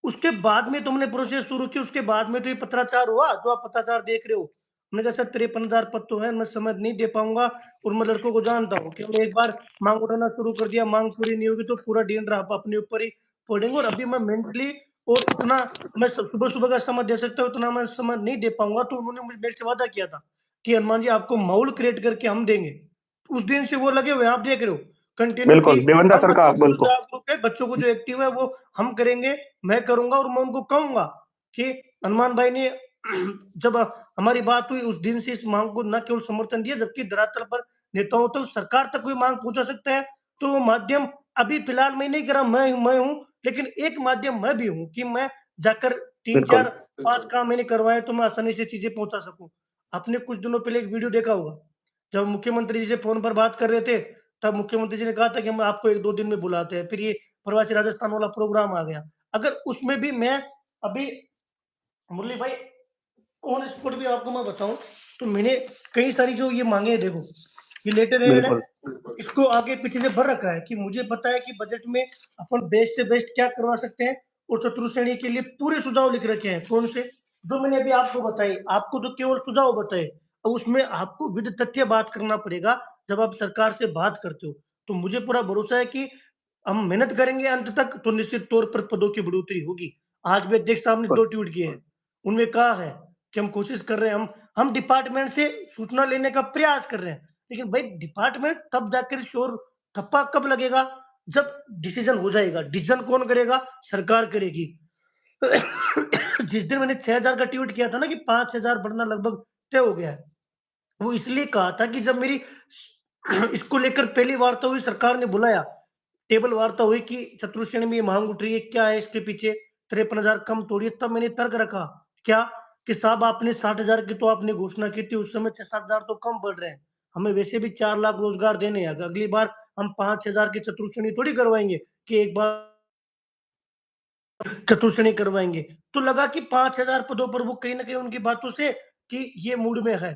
उसके बाद में तुमने प्रोसेस शुरू की, उसके बाद में तो ये पत्राचार हुआ जो आप पत्राचार देख रहे हो। मैंने कहा सर 53,000 पद तो है, मैं समय नहीं दे पाऊँगा, और मैं लड़कों को जानता हूँ, केवल एक बार माँग उठाना शुरू कर दिया, माँग पूरी नहीं होगी तो पूरा डंडा आप अपने ऊपर ही फोड़ेंगे। और अभी मैं मेंटली और इतना मैं सुबह-सुबह का समय दे सकता हूँ, उतना मैं समय नहीं दे पाऊँगा। तो उन्होंने मुझे मेरे से वादा किया था कि हनुमान जी आपको माहौल क्रिएट करके हम देंगे। उस दिन से वो लगे हुए हैं, आप देख रहे हो। कंटिन्यू की बिल्कुल, देवेंद्र हम सर का बच्चों को जो बिल्कुल। जागरूक है, बच्चों को जो एक्टिव है वो हम करेंगे, मैं करूँगा, और मैं उनको कहूँगा कि हनुमान भाई ने जब हमारी बात हुई उस दिन से इस माँग को न केवल समर्थन दिया, जबकि धरातल पर नेताओं तक सरकार तक कोई माँग पहुँचा सकता है, तो वो माध्यम अभी फिलहाल मैं नहीं कर रहा, मैं हूँ, लेकिन एक माध्यम मैं भी हूँ कि मैं जाकर 3, बिल्कुल 4, 5 काम मैंने करवाए तो मैं आसानी से चीज़ें पहुँचा सकूँ। आपने कुछ दिनों पहले एक वीडियो देखा होगा, जब मुख्यमंत्री जी से फ़ोन पर बात कर रहे थे, तब मुख्यमंत्री जी ने कहा था कि हम आपको 1-2 दिन में बुलाते हैं। फिर ये प्रवासी राजस्थान वाला प्रोग्राम आ गया। अगर उसमें भी मैं अभी मुरली भाई ऑन स्पॉट भी आपको मैं बताऊँ, तो मैंने कई सारी जो ये माँगे हैं देखो, ये लेटर हेड है, बिल्कुल इसको आगे पीछे से भर रखा है कि मुझे पता है कि बजट में अपन बेस्ट से बेस्ट क्या करवा सकते हैं, और चतुर्थ श्रेणी के लिए पूरे सुझाव लिख रखे हैं। कौन से? जो मैंने अभी आपको बताई, आपको तो केवल सुझाव बताए, अब उसमें आपको विद तथ्य बात करना पड़ेगा जब आप सरकार से बात करते हो। तो मुझे पूरा भरोसा है कि हम मेहनत करेंगे अंत तक तो निश्चित तौर पर पदों की बढ़ोतरी होगी। आज भी अध्यक्ष साहब ने 2 ट्वीट किए हैं। उनमें कहा है कि हम कोशिश कर रहे हैं, हम डिपार्टमेंट से सूचना लेने का प्रयास कर रहे हैं। लेकिन भाई डिपार्टमेंट तब जाकर श्योर ठप्पा कब लगेगा जब डिसीजन हो जाएगा। डिसीजन कौन करेगा? सरकार करेगी। जिस दिन मैंने 6,000 का ट्वीट किया था ना कि 5,000 बढ़ना लगभग तय हो गया है, वो इसलिए कहा था कि जब मेरी इसको लेकर पहली वार्ता हुई, सरकार ने बुलाया, टेबल वार्ता हुई कि चतुर्थ श्रेणी में ये मांग उठ रही है, क्या है इसके पीछे, 53,000 कम तोड़िए, तब मैंने तर्क रखा क्या कि साहब आपने 60,000 की तो आपने घोषणा की थी, उस समय 6-7,000 तो कम बढ़ रहे हैं, हमें वैसे भी 4 लाख रोजगार देने हैं, अगली बार हम 5,000 की चतुर्थ श्रेणी थोड़ी करवाएंगे कि एक बार चतुर्थ श्रेणी करवाएंगे। तो लगा कि 5,000 पदों पर वो कहीं ना कहीं उनकी बातों से कि ये मूड में है।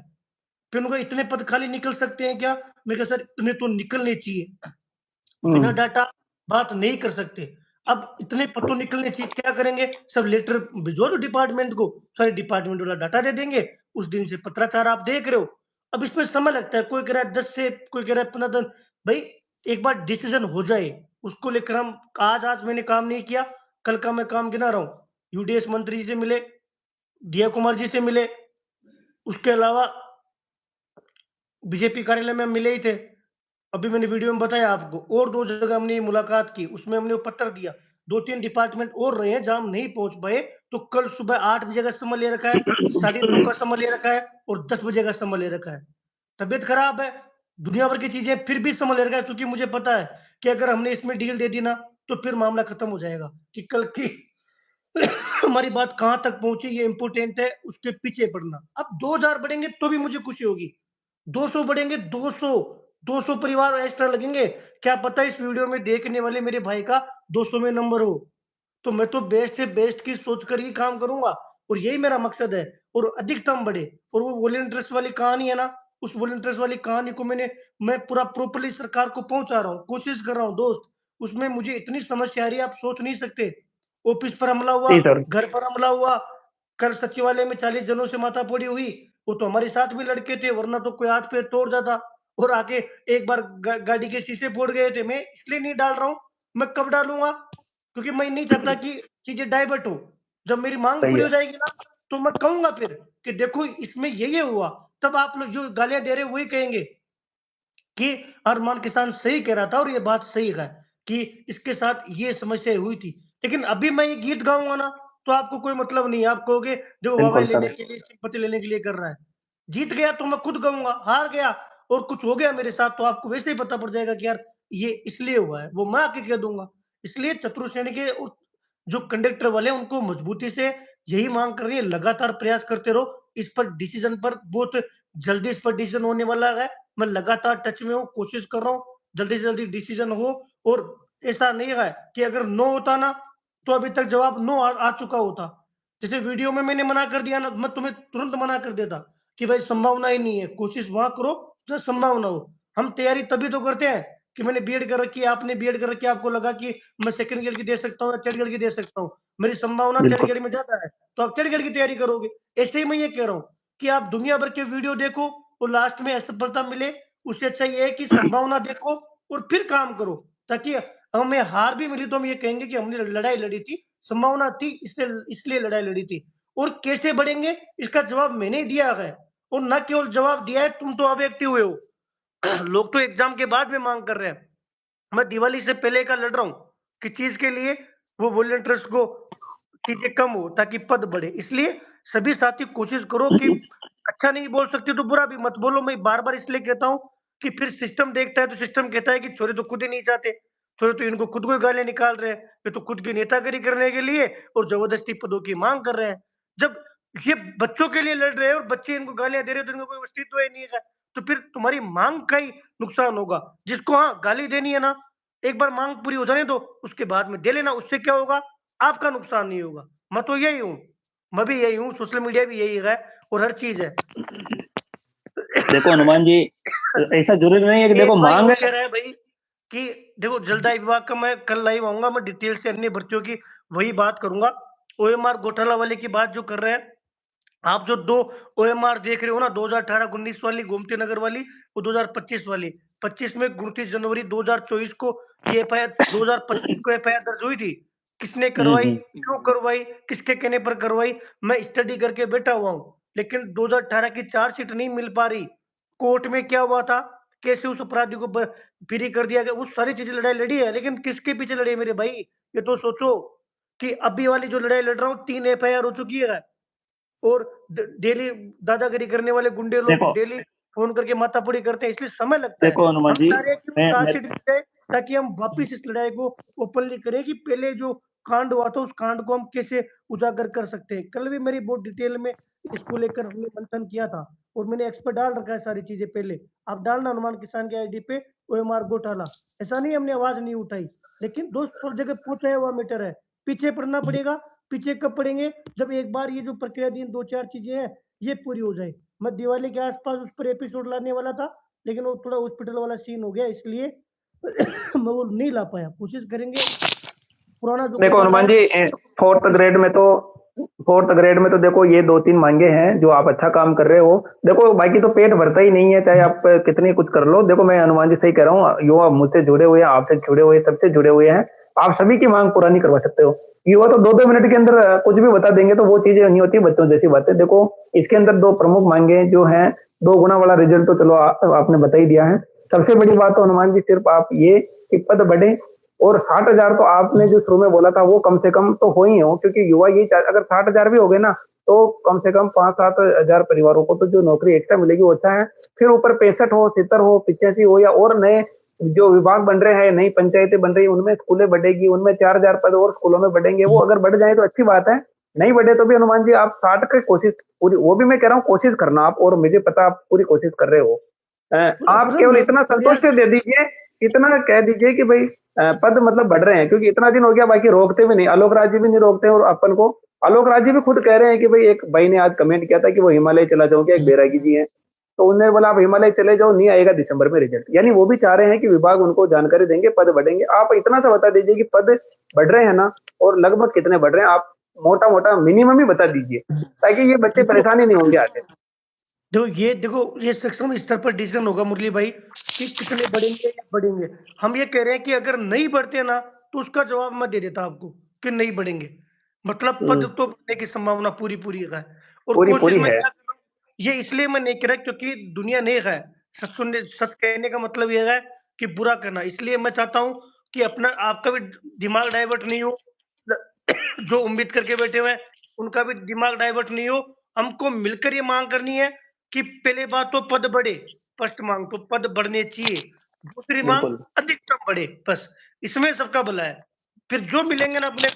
फिर उनको इतने पद खाली निकल सकते हैं क्या? मैं कहा सर इतने तो निकलने चाहिए, बिना हम्म, डाटा बात नहीं कर सकते। अब इतने पद तो निकलने चाहिए, क्या करेंगे? सब लेटर भिजवा दो डिपार्टमेंट को, सारे डिपार्टमेंट वाला डाटा दे देंगे, उस दिन से पत्राचार आप देख रहे हो। अब इसमें समय लगता है, कोई कह रहा है 10 से, कोई कह रहा है 15 दिन। भाई एक बार डिसीजन हो जाए, उसको लेकर हम आज मैंने काम नहीं किया, कल का मैं काम गिना रहा हूँ। यूडीएस मंत्री जी से मिले, दिया कुमार जी से मिले, उसके अलावा बीजेपी कार्यालय में हम मिले ही थे। अभी मैंने वीडियो में बताया आपको, और 2 जगह हमने ये मुलाकात की, उसमें हमने वो पत्र दिया। 2-3 डिपार्टमेंट और रहे हैं जहाँ हम नहीं पहुँच पाए, तो कल सुबह 8 बजे का समय ले रखा है, 9:30 का समय ले रखा है और 10 बजे का समय ले रखा है। तबीयत खराब है, दुनिया भर की चीज़ें, फिर भी समय ले रखा है, क्योंकि मुझे पता है कि अगर हमने इसमें डील दे दी ना, तो फिर मामला खत्म हो जाएगा कि कल की हमारी बात कहाँ तक पहुँची ये इम्पोर्टेंट है, उसके पीछे पड़ना। अब 2,000 बढ़ेंगे तो भी मुझे खुशी होगी, 200 बढ़ेंगे, 200 परिवार एक्स्ट्रा लगेंगे, क्या पता इस वीडियो में देखने वाले मेरे भाई का 200 में नंबर हो, तो मैं तो बेस्ट से बेस्ट की सोच कर ही काम करूंगा, और यही मेरा मकसद है, और अधिकतम बढ़े। और वो वॉलंटियर्स वाली कहानी है ना, उस वॉलंटियर्स वाली कहानी को मैं पूरा प्रॉपर्ली सरकार को पहुंचा रहा हूँ, कोशिश कर रहा हूँ दोस्त। उसमें मुझे इतनी समस्या आ रही है आप सोच नहीं सकते। ऑफिस पर हमला हुआ, जी सर। घर पर हमला हुआ, कल सचिवालय में 40 जनों से माथापड़ी हुई, वो तो हमारे साथ भी लड़के थे, वरना तो कोई हाथ पैर तोड़ जाता। और आके एक बार गाड़ी के शीशे फोड़ गए थे, मैं इसलिए नहीं डाल रहा हूँ, मैं कब डालूंगा, क्योंकि मैं नहीं चाहता कि चीजें डाइवर्ट हो। जब मेरी मांग सही पूरी है। हो जाएगी ना, तो मैं कहूंगा फिर कि देखो इसमें ये हुआ, तब आप लोग जो गालियां दे रहे हो वही कहेंगे कि अरमान किसान सही कह रहा था, और ये बात सही है कि इसके साथ ये समस्या हुई थी। लेकिन अभी मैं ये गीत गाऊंगा ना, तो आपको कोई मतलब नहीं है, आप कहोगे जो बिल्कुल वाहवाही सर। लेने के लिए, सिंपैथी लेने के लिए कर रहा है। जीत गया तो मैं खुद कहूँगा, हार गया और कुछ हो गया मेरे साथ तो आपको वैसे ही पता पड़ जाएगा कि यार ये इसलिए हुआ है, वो मैं आके कह दूँगा। इसलिए चतुर श्रेणी के जो कंडक्टर वाले हैं उनको मजबूती से यही माँग कर रही है, लगातार प्रयास करते रहो, इस पर डिसीज़न पर बहुत जल्दी इस पर डिसीज़न होने वाला है। मैं लगातार टच में हूँ, कोशिश कर रहा हूँ, जल्दी से जल्दी डिसीज़न हो और ऐसा नहीं है कि अगर नो होता ना, तो अभी तक जवाब नो आ चुका होता। जैसे वीडियो में मैंने मना कर दिया ना, मैं तुम्हें तुरंत मना कर देता कि भाई संभावना ही नहीं है, कोशिश वहाँ करो जहाँ संभावना हो। हम तैयारी तभी तो करते हैं कि मैंने बीएड कर रखी है, आपने बीएड कर रखी है, आपको लगा कि मैं सेकंड ईयर की दे सकता हूँ या थर्ड ईयर की दे सकता हूँ। मेरी संभावना थर्ड बिल्कुल। ईयर में ज़्यादा है, तो आप थर्ड ईयर की तैयारी करोगे। ऐसे ही मैं ये कह रहा हूँ कि आप दुनिया भर के वीडियो देखो और लास्ट में असफलता मिले, उससे अच्छा ये है कि संभावना देखो और फिर काम करो, ताकि हमें हार भी मिली तो हम ये कहेंगे कि हमने लड़ाई लड़ी थी, संभावना थी इसलिए लड़ाई लड़ी थी। और कैसे बढ़ेंगे इसका जवाब मैंने ही दिया है और न केवल जवाब दिया है, तुम तो अव्यक्ति हुए हो। लोग तो एग्जाम के बाद में मांग कर रहे हैं। मैं दिवाली से पहले का लड़ रहा हूँ कि चीज के लिए वो वॉलंटियर्स को चीजें कम हो ताकि पद बढ़े। इसलिए सभी साथी कोशिश करो कि अच्छा नहीं बोल सकते तो बुरा भी मत बोलो। मैं बार बार इसलिए कहता हूँ कि फिर सिस्टम देखता है तो सिस्टम कहता है कि छोरे तो खुद ही नहीं चाहते, छोरे तो इनको खुद को ही गालियां निकाल रहे हैं, ये तो खुद की नेतागिरी करने के लिए और जबरदस्ती पदों की मांग कर रहे हैं। जब ये बच्चों के लिए लड़ रहे हैं और बच्चे इनको गालियां दे रहे हैं तो इनको कोई अस्तित्व ही नहीं है, तो फिर तुम्हारी मांग का ही नुकसान होगा। जिसको हाँ गाली देनी है ना, एक बार मांग पूरी हो जाने दो, उसके बाद में दे लेना, उससे क्या होगा, आपका नुकसान नहीं होगा। मैं तो यही हूँ, मैं भी यही हूँ, सोशल मीडिया भी यही है और हर चीज है। देखो हनुमान जी, ऐसा जरूरी नहीं है कि देखो एक भाई मांग और है। कह रहा है भाई कि देखो जलदाय विभाग का मैं कल लाइव आऊंगा, मैं डिटेल से अन्य भर्तियों की वही बात करूंगा। ओएमआर घोटाला वाले की बात जो कर रहे हैं आप, जो दो ओएमआर देख रहे हो ना, 2018-19 वाली गोमती नगर वाली और 2025 वाली, 25 में 29 जनवरी 2024 को ये एफआईआर, 2025 को एफआईआर दर्ज हुई थी। किसने करवाई, क्यों करवाई, किसके कहने पर करवाई, मैं स्टडी करके बैठा हुआ हूँ। लेकिन 2018 की चार्जशीट नहीं मिल पा रही। कोर्ट में क्या हुआ था, कैसे उस अपराधी को फ्री कर दिया गया, वो सारी चीजें लड़ाई लड़ी है, लेकिन किसके पीछे लड़ी है मेरे भाई, ये तो सोचो कि अभी वाली जो लड़ाई लड़ रहा हूँ 3 एफआईआर हो चुकी है और डेली दादागिरी करने वाले गुंडे लोग देखो डेली फोन करके माथापड़ी करते हैं, इसलिए समय लगता है। देखो हनुमान हम जी, चाह रहे हैं कि वो मैं चार्जशीट मिल जाए ताकि हम वापिस इस लड़ाई को ओपनली करें कि पहले जो कांड हुआ था उस कांड को हम कैसे उजागर कर सकते हैं। कल भी मेरी बहुत डिटेल में इसको लेकर हमने मंथन किया था और मैंने एक्सपर्ट डाल रखा है सारी चीजें। पहले आप डालना हनुमान किसान के आईडी पे ओएमआर घोटाला, ऐसा नहीं हमने आवाज नहीं उठाई, लेकिन दोस्त सब जगह पहुंचाया हुआ मैटर है। पीछे पड़ना पड़ेगा, पीछे कब पड़ेंगे, जब एक बार ये जो प्रक्रियाधीन 2-4 चीजें हैं ये पूरी हो जाए। मैं दिवाली के आसपास उस पर एपिसोड लाने वाला था, लेकिन वो थोड़ा हॉस्पिटल वाला सीन हो गया, इसलिए मैं वो नहीं ला पाया। कोशिश करेंगे पुराना जो देखो कोटा था। हनुमान जी, फोर्थ ग्रेड में तो देखो ये 2-3 मांगे हैं जो आप अच्छा काम कर रहे हो। देखो बाकी तो पेट भरता ही नहीं है, चाहे आप कितनी कुछ कर लो। देखो मैं हनुमान जी से ही कह रहा हूँ, युवा मुझसे जुड़े हुए हैं, आपसे जुड़े हुए हैं, सबसे जुड़े हुए हैं। आप सभी की मांग पूरा नहीं करवा सकते हो। युवा तो 2-2 मिनट के अंदर कुछ भी बता देंगे, तो वो चीजें नहीं होती बच्चों जैसी बातें। देखो इसके अंदर दो प्रमुख मांगे जो हैं, 2 गुना वाला रिजल्ट तो चलो आपने बता ही दिया है। सबसे बड़ी बात तो हनुमान जी सिर्फ आप ये कि पद बढ़े, और 60,000 तो आपने जो शुरू में बोला था वो कम से कम तो हो ही हो, क्योंकि युवा यही अगर 60,000 भी हो गए ना, तो कम से कम 5-7 हजार परिवारों को तो जो नौकरी एक्स्ट्रा मिलेगी वो अच्छा है। फिर ऊपर 65 हो, 70 हो, 85 हो, या और नए जो विभाग बन रहे हैं, नई पंचायतें बन रही है, उनमें स्कूलें बढ़ेगी, उनमें 4,000 पद और स्कूलों में बढ़ेंगे। वो अगर बढ़ जाए तो अच्छी बात है, नहीं बढ़े तो भी हनुमान जी आप 60 की कोशिश पूरी, वो भी मैं कह रहा हूँ कोशिश करना आप, और मुझे पता आप पूरी कोशिश कर रहे हो। आप केवल मैं इतना प्रयास संतुष्ट दे दीजिए, इतना कह दीजिए कि भाई पद मतलब बढ़ रहे हैं, क्योंकि इतना दिन हो गया, बाकी रोकते भी नहीं, आलोक राज जी भी नहीं रोकते, और अपन को आलोक राज जी भी खुद कह रहे हैं कि भाई, एक भाई ने आज कमेंट किया था कि वो हिमालय चला जाऊंगा, एक बैरागी जी हैं, तो उन्होंने बोला आप हिमालय चले जाओ, नहीं आएगा दिसंबर में रिजल्ट। यानी वो भी चाह रहे हैं कि विभाग उनको जानकारी देंगे, पद बढ़ेंगे। आप इतना सा बता दीजिए कि पद बढ़ रहे हैं ना, और लगभग कितने बढ़ रहे हैं, आप मोटा मोटा मिनिमम ही बता दीजिए, ताकि ये बच्चे देखो परेशानी नहीं होंगे आगे। ये सक्षम स्तर पर डिसीजन होगा मुरली भाई कि कितने बढ़ेंगे या बढ़ेंगे। हम ये कह रहे हैं कि अगर नहीं बढ़ते ना तो उसका जवाब मैं दे देता आपको कि नहीं बढ़ेंगे, मतलब पद तो बढ़ने की संभावना पूरी पूरी है। और पूरी कोशिश पूरी में है। क्या कर रहा हूं, ये इसलिए मैं नहीं कह रहा क्योंकि दुनिया नेक है। सच कहने का मतलब यह है कि बुरा करना, इसलिए मैं चाहता हूं कि अपना आपका भी दिमाग डाइवर्ट नहीं हो, जो उम्मीद करके बैठे हुए हैं उनका भी दिमाग डाइवर्ट नहीं हो। हमको मिलकर ये मांग करनी है कि पहले बात तो पद बढ़े, फर्स्ट मांग तो पद बढ़ने चाहिए, दूसरी मांग बिल्कुल अधिकतम बढ़े, बस इसमें सबका भला है। फिर जो मिलेंगे ना अपने,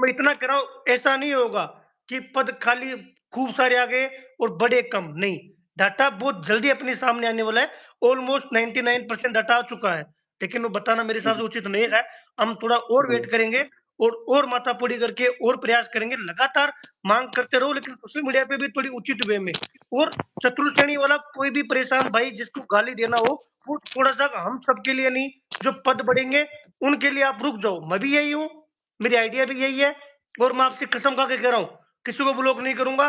मैं इतना कह रहा हूं, ऐसा नहीं होगा कि पद खाली खूब सारे आ गए और बड़े कम, नहीं। डाटा बहुत जल्दी अपने सामने आने वाला है, ऑलमोस्ट 99% डाटा आ चुका है, लेकिन वो बताना मेरे हिसाब से उचित नहीं है। हम थोड़ा और वेट करेंगे और माथापड़ी करके और प्रयास करेंगे, लगातार मांग करते रहो, लेकिन सोशल मीडिया पे भी थोड़ी उचित वे में। और चतुर्थ श्रेणी वाला कोई भी परेशान भाई जिसको गाली देना हो, वो थोड़ा सा हम सबके लिए नहीं, जो पद बढ़ेंगे उनके लिए आप रुक जाओ। मैं भी यही हूँ, मेरी आइडिया भी यही है, और मैं आपसे कसम खा के कह रहा हूँ, किसी को ब्लॉक नहीं करूंगा।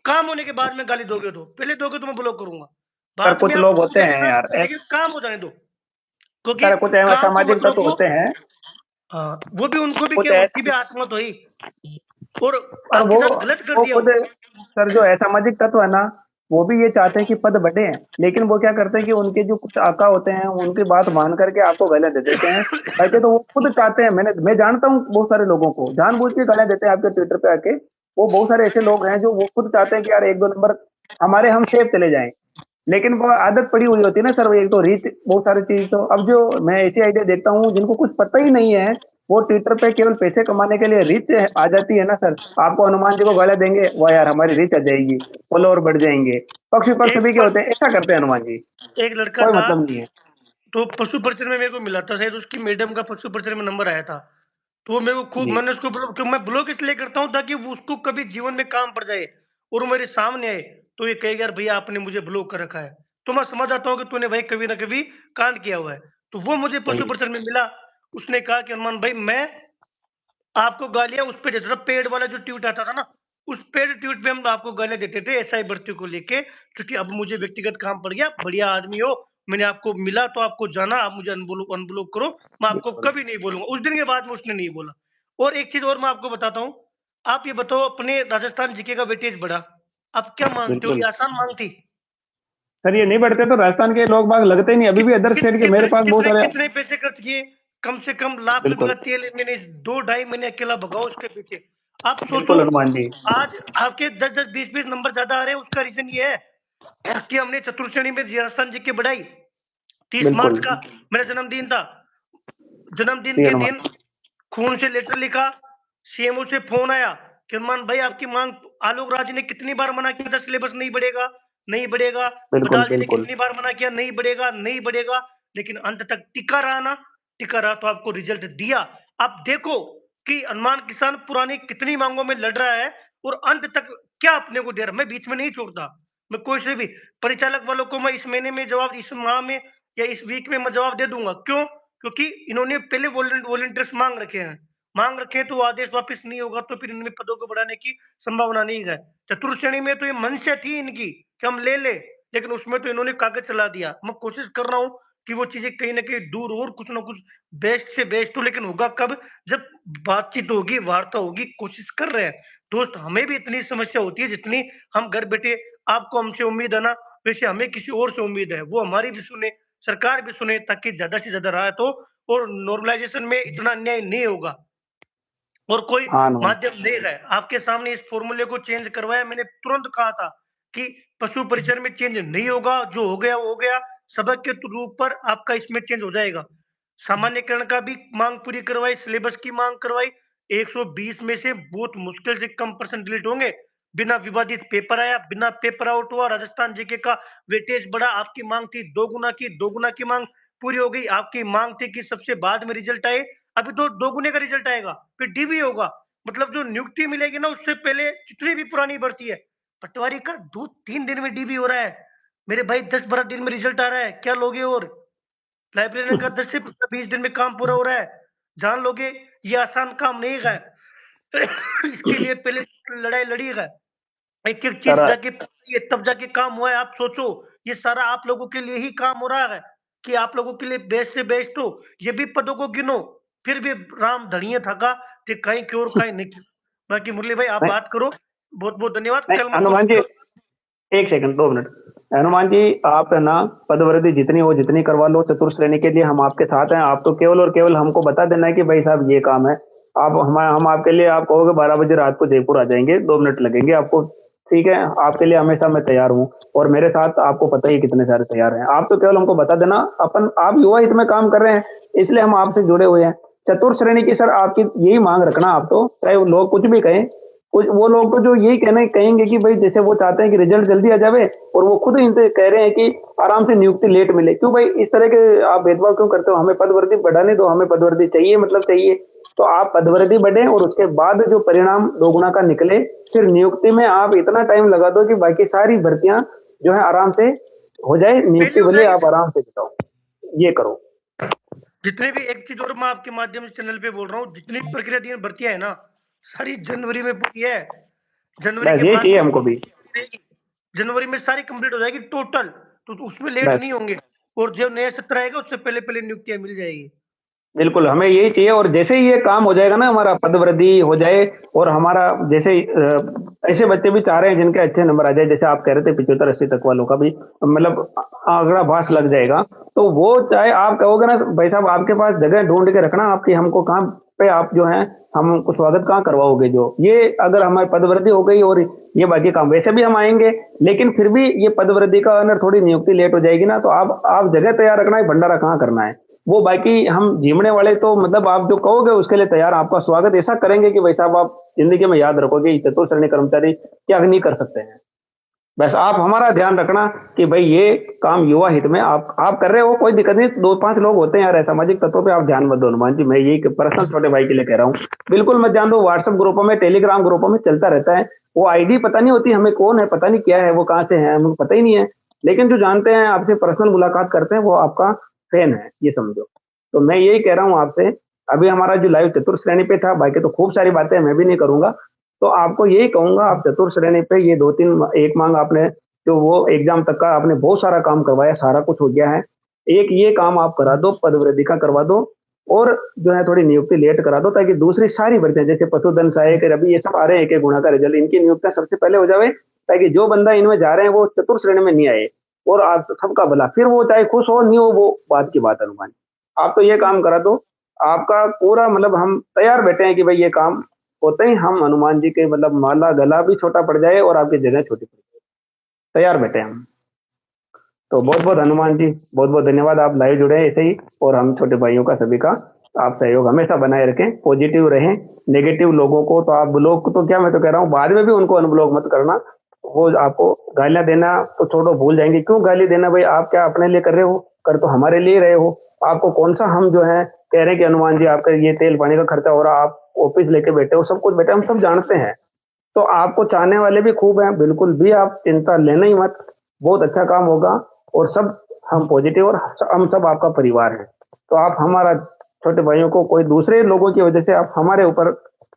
काम होने के बाद में गाली दोगे तो, पहले दोगे तो मैं ब्लॉक करूंगा, सर, बाद में कुछ आप लोग कूद होते हैं देना, यार लेकिन काम हो जाने दो, क्योंकि सर, कुछ काम को असामाजिक मत तत्व रोको। होते हैं, हाँ, वो भी उनको भी कुछ क्या, उसकी भी आत्मा तो ही, और सर आपके साथ गलत कर वो दिया खुद, हो। सर जो असामाजिक तत्व है ना, वो भी ये चाहते हैं कि पद बढ़े, लेकिन वो क्या करते हैं कि उनके जो कुछ आका होते हैं उनकी बात मान करके आपको गालियां दे देते हैं। ऐसे तो वो खुद चाहते हैं, मैं जानता हूँ बहुत सारे लोगों को जानबूझ के गालियां देते हैं आपके ट्विटर पे आके। वो बहुत सारे ऐसे लोग हैं जो वो खुद चाहते हैं कि यार एक दो नंबर हमारे हम सेफ चले जाएं, लेकिन वो आदत पड़ी हुई होती है ना सर, वो एक तो रीच बहुत सारी चीज। तो अब जो मैं ऐसी आइडिया देखता हूँ जिनको कुछ पता ही नहीं है, वो ट्विटर पे केवल पैसे कमाने के लिए रीच आ जाती है ना सर। आपको हनुमान जी को गालियां देंगे, वाह यार हमारी रीच आ जाएगी, फॉलोअर बढ़ जाएंगे, पक्ष विपक्ष एक भी क्या बार होते हैं, ऐसा करते हैं हनुमान जी, एक लड़का कोई था, मतलब नहीं है। तो पशु परिचर में मेरे को मिला था, शायद उसकी मैडम का पशु परिचर में नंबर आया था। तो वो मेरे को खूब, जी मैंने उसको ब्लॉक, मैं ब्लॉक इसलिए करता हूँ ताकि वो उसको कभी जीवन में काम पड़ जाए और वो मेरे सामने आए तो ये कहेगा यार भैया आपने मुझे ब्लॉक कर रखा है, तो मैं समझ आता हूँ कि तूने भाई कभी ना कभी कांड किया हुआ है। तो वो मुझे पशु सही परिचर में मिला, उसने कहा कि हनुमान भाई मैं आपको गालियां उस पे देता था, पेड वाला जो ट्वीट आता था ना, उस पेड ट्वीट पे हम आपको गालियां देते थे एसआई भर्ती को लेके, क्योंकि अब मुझे व्यक्तिगत काम पड़ गया, बढ़िया आदमी हो, मैंने आपको मिला तो आपको जाना, आप मुझे अनब्लॉक अनब्लॉक करो, मैं आपको बिल्कुल कभी नहीं बोलूंगा। उस दिन के बाद में उसने नहीं बोला। और एक चीज और मैं आपको बताता हूँ, आप ये बताओ, अपने राजस्थान जीके का वेटेज बढ़ा, आप क्या मानते हो, बिल्कुल ये आसान मांग थी? सर, ये नहीं बढ़ते तो राजस्थान के लोग बाग लगते ही नहीं, अभी भी अदर स्टेट के मेरे पास बहुत सारे। कितने पैसे खर्च किए, कम से कम लाख रुपए का बिल्कुल तेल मैंने 2 ढाई महीने अकेला भगाओ उसके पीछे। आप सोचो, बिल्कुल हनुमान जी। आज आपके 10 10 20 20 नंबर ज्यादा आ रहे हैं, उसका रीजन ये है कि हमने चतुर्थ श्रेणी में राजस्थान जी की बढ़ाई। 30 मार्च बिल्कुल का मेरा जन्मदिन था, जन्मदिन जी के हनुमान दिन खून से लेटर लिखा, सीएमओ से फोन आया कि हनुमान भाई आपकी मांग, आलोक राज ने कितनी बार मना किया था सिलेबस नहीं बढ़ेगा, नहीं बढ़ेगा, बिल्कुल बदाल जी ने बिल्कुल कितनी बार मना किया नहीं बढ़ेगा नहीं बढ़ेगा, लेकिन अंत तक टिका रहा ना, टिका रहा तो आपको रिजल्ट दिया। आप देखो कि हनुमान किसान पुरानी कितनी मांगों में लड़ रहा है और अंत तक क्या अपने को दे रहा। मैं बीच में नहीं छोड़ता, मैं कोई से भी परिचालक वालों को मैं इस महीने में जवाब, इस माह में या इस वीक में मैं जवाब दे दूंगा। क्यों? क्योंकि इन्होंने पहले वॉलंटियर्स मांग रखे तो आदेश वापस नहीं होगा, तो फिर इनमें पदों को बढ़ाने की संभावना नहीं है। चतुर्थ श्रेणी में तो ये मंशा थी इनकी कि हम ले ले, लेकिन उसमें तो इन्होंने कागज चला दिया। मैं कोशिश कर रहा हूं कि वो चीजें कहीं ना कहीं दूर और कुछ ना कुछ बेस्ट से बेस्ट हो, लेकिन होगा कब? जब बातचीत होगी, वार्ता होगी। कोशिश कर रहे हैं दोस्त, हमें भी इतनी समस्या होती है जितनी हम घर बैठे, आपको हमसे उम्मीद है ना, वैसे हमें किसी और से उम्मीद है, वो हमारी भी सुने, सरकार भी सुने, ताकि ज्यादा से ज्यादा राहत हो और नॉर्मलाइजेशन में इतना अन्याय नहीं होगा। और कोई हाँ हनुमान माध्यम नहीं है, आपके सामने इस फॉर्मूले को चेंज करवाया, मैंने तुरंत कहा था कि पशु परिचर में चेंज नहीं होगा, जो हो गया वो हो गया, सबक के रूप पर आपका इसमें चेंज हो जाएगा। सामान्यकरण का भी मांग पूरी करवाई, सिलेबस की मांग करवाई, 120 में से बहुत मुश्किल से कम परसेंट डिलीट होंगे, बिना विवादित पेपर आया, बिना पेपर आउट हुआ, राजस्थान जीके का वेटेज बढ़ा। आपकी मांग थी दो गुना की मांग पूरी हो गई। आपकी मांग थी कि सबसे बाद में रिजल्ट आए, अभी तो 2 गुने का रिजल्ट आएगा, फिर डीबी होगा, मतलब जो नियुक्ति मिलेगी ना उससे पहले जितनी भी पुरानी भर्ती है। पटवारी का 2 3 दिन में डीबी हो रहा है, मेरे भाई 10 12 दिन में रिजल्ट आ रहा है, क्या लोगे? और लाइब्रेरियन का 10 से 20 दिन में काम पूरा हो रहा है, जान लोगे? ये आसान काम नहीं है। इसके लिए पहले लड़ाई लड़ी है, एक एक चीज सर, जाके ये तब जाके काम हुआ है। आप सोचो, ये सारा आप लोगों के लिए ही काम हो रहा है कि आप लोगों के लिए बेस्ट से बेस्ट हो। ये भी पदों को गिनो, फिर भी राम धनिया थका कि कहीं क्यों और कहीं नहीं। बाकी मुरली भाई आप नहीं बात करो, बहुत बहुत धन्यवाद। नहीं कल मैं हनुमान जी, कोशिश एक सेकंड 2 मिनट। हनुमान जी, आप है ना, पदवृद्धि जितनी हो जितनी करवा लो, चतुर्थ श्रेणी के लिए हम आपके साथ हैं। आप तो केवल और केवल हमको बता देना है कि भाई साहब ये काम है, हम आपके लिए, आप कहोगे 12 बजे रात को जयपुर आ जाएंगे, 2 मिनट लगेंगे आपको, ठीक है, आपके लिए हमेशा मैं तैयार हूँ। और मेरे साथ आपको पता ही कितने सारे तैयार हैं, आप तो केवल हमको बता देना। आप युवा हित में काम कर रहे हैं, इसलिए हम आपसे जुड़े हुए हैं। चतुर्थ श्रेणी की सर आपकी यही मांग रखना, आप तो चाहे वो लोग कुछ भी कहें, कुछ वो लोग तो जो यही कहेंगे कि भाई जैसे वो चाहते हैं कि रिजल्ट जल्दी आ जावे, और वो खुद इनसे कह रहे हैं कि आराम से नियुक्ति लेट मिले। क्यों भाई इस तरह के आप भेदभाव क्यों करते हो? हमें पदवृद्धि बढ़ाने दो, हमें पदवृद्धि चाहिए, मतलब चाहिए। तो आप पदवृद्धि बढ़े और उसके बाद जो परिणाम दोगुना का निकले, फिर नियुक्ति में आप इतना टाइम लगा दो कि बाकी सारी भर्तियां जो है आराम से हो जाए, पहले नियुक्ति हो भले जाएगी आप सर। आराम से बिताओ, ये करो। जितने भी, एक चीज और मैं आपके माध्यम से चैनल पे बोल रहा हूँ, जितनी भी प्रक्रिया की भर्तियां है ना, सारी जनवरी में पूरी है। जनवरी बस के ये बाद चाहिए कोई हमको भी। नहीं, जनवरी में सारी कंप्लीट हो जाएगी टोटल। तो उसमें लेट बस नहीं होंगे, और जो नया सत्र आएगा उससे पहले पहले नियुक्तियां मिल जाएगी। बिल्कुल हमें यही चाहिए, और जैसे ही ये काम हो जाएगा ना, हमारा पदवृद्धि हो जाए, और हमारा जैसे ऐसे बच्चे भी चाह रहे हैं जिनके अच्छे नंबर आ जाए, जैसे आप कह रहे थे 75-80 तक वालों का भी मतलब आंकड़ा भास लग जाएगा, तो वो चाहे आप कहोगे ना भाई साहब आपके पास जगह ढूंढ के रखना आपकी, हमको काम पे आप जो है हमको स्वागत कहाँ करवाओगे, जो ये अगर हमारी पदवृद्धि हो गई और ये बाकी काम वैसे भी हम आएंगे, लेकिन फिर भी ये पदवृद्धि का अगर थोड़ी नियुक्ति लेट हो जाएगी ना, तो आप जगह तैयार रखना है, भंडारा कहाँ करना है। वो बाकी हम जीवने वाले तो मतलब आप जो कहोगे उसके लिए तैयार, आपका स्वागत ऐसा करेंगे कि भाई साहब आप जिंदगी में याद रखोगे चतुर्थ श्रेणी कर्मचारी क्या नहीं कर सकते हैं। बस आप हमारा ध्यान रखना कि भाई ये काम युवा हित में आप कर रहे हो, कोई दिक्कत नहीं। 2-5 लोग होते हैं यार असामाजिक तत्वों पे, आप ध्यान मत दो हनुमान जी, मैं यही पर्सनल छोटे भाई के लिए कह रहा हूँ। बिल्कुल मत ध्यान दो, व्हाट्सएप ग्रुपों में, टेलीग्राम ग्रुपों में चलता रहता है, वो आईडी पता नहीं होती हमें कौन है, पता नहीं क्या है, वो कहाँ से है हमें पता ही नहीं है, लेकिन जो जानते हैं आपसे पर्सनल मुलाकात करते हैं वो आपका फैन है, ये समझो। तो मैं यही कह रहा हूँ आपसे, अभी हमारा जो लाइव चतुर्थ श्रेणी पे था, बाकी तो खूब सारी बातें मैं भी नहीं करूंगा, तो आपको यही कहूंगा, आप चतुर्थ श्रेणी पे ये 2-3 एक मांग आपने जो वो एग्जाम तक का आपने बहुत सारा काम करवाया, सारा कुछ हो गया है, एक ये काम आप करा दो, पदवृद्धि का करवा दो, और जो है थोड़ी नियुक्ति लेट करा दो, ताकि दूसरी सारी भर्तियां जैसे पशुधन सहायक रवि ये सब आ रहे हैं, एक गुणा का रिजल्ट, इनकी नियुक्तियां सबसे पहले हो जाए, ताकि जो बंदा इनमें जा रहे हैं वो चतुर्थ श्रेणी में नहीं आए, और आप सबका भला, फिर वो चाहे खुश हो नहीं हो वो बात की बात अनुमान। आप तो ये काम करा दो, आपका पूरा मतलब हम तैयार बैठे हैं कि भाई ये काम होते ही हम हनुमान जी के मतलब माला गला भी छोटा पड़ जाए और आपकी जगह छोटी पड़ जाए, तैयार बैठे हैं हम। तो बहुत बहुत हनुमान जी, बहुत बहुत धन्यवाद, आप लाइव जुड़े हैं ऐसे ही, और हम छोटे भाइयों का सभी का आप सहयोग हमेशा बनाए रखें, पॉजिटिव रहें। नेगेटिव लोगों को तो आप ब्लॉक को तो क्या, मैं तो कह रहा हूँ बाद में भी उनको अनब्लॉक मत करना, वो आपको गालियां देना तो छोड़ो, भूल जाएंगे, क्यों गाली देना भाई, आप क्या अपने लिए कर रहे हो, कर तो हमारे लिए रहे हो। आपको कौन सा हम जो है कह रहे हैं कि हनुमान जी आपका ये तेल पानी का खर्चा हो रहा, आप ऑफिस लेके बैठे हो, सब कुछ बैठे हम सब जानते हैं। तो आपको चाहने वाले भी खूब हैं, बिल्कुल भी आप चिंता लेना ही मत, बहुत अच्छा काम होगा, और सब हम पॉजिटिव, और हम सब आपका परिवार है। तो आप हमारा छोटे भाइयों को कोई दूसरे लोगों की वजह से आप हमारे ऊपर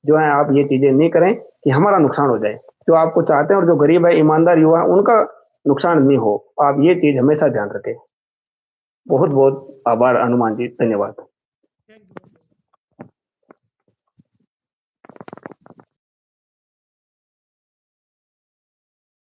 जो है आप ये चीजें नहीं करें कि हमारा नुकसान हो जाए, जो आपको चाहते हैं और जो गरीब है ईमानदार युवा है उनका नुकसान नहीं हो, आप ये चीज हमेशा ध्यान रखें। बहुत बहुत आभार हनुमान जी, धन्यवाद।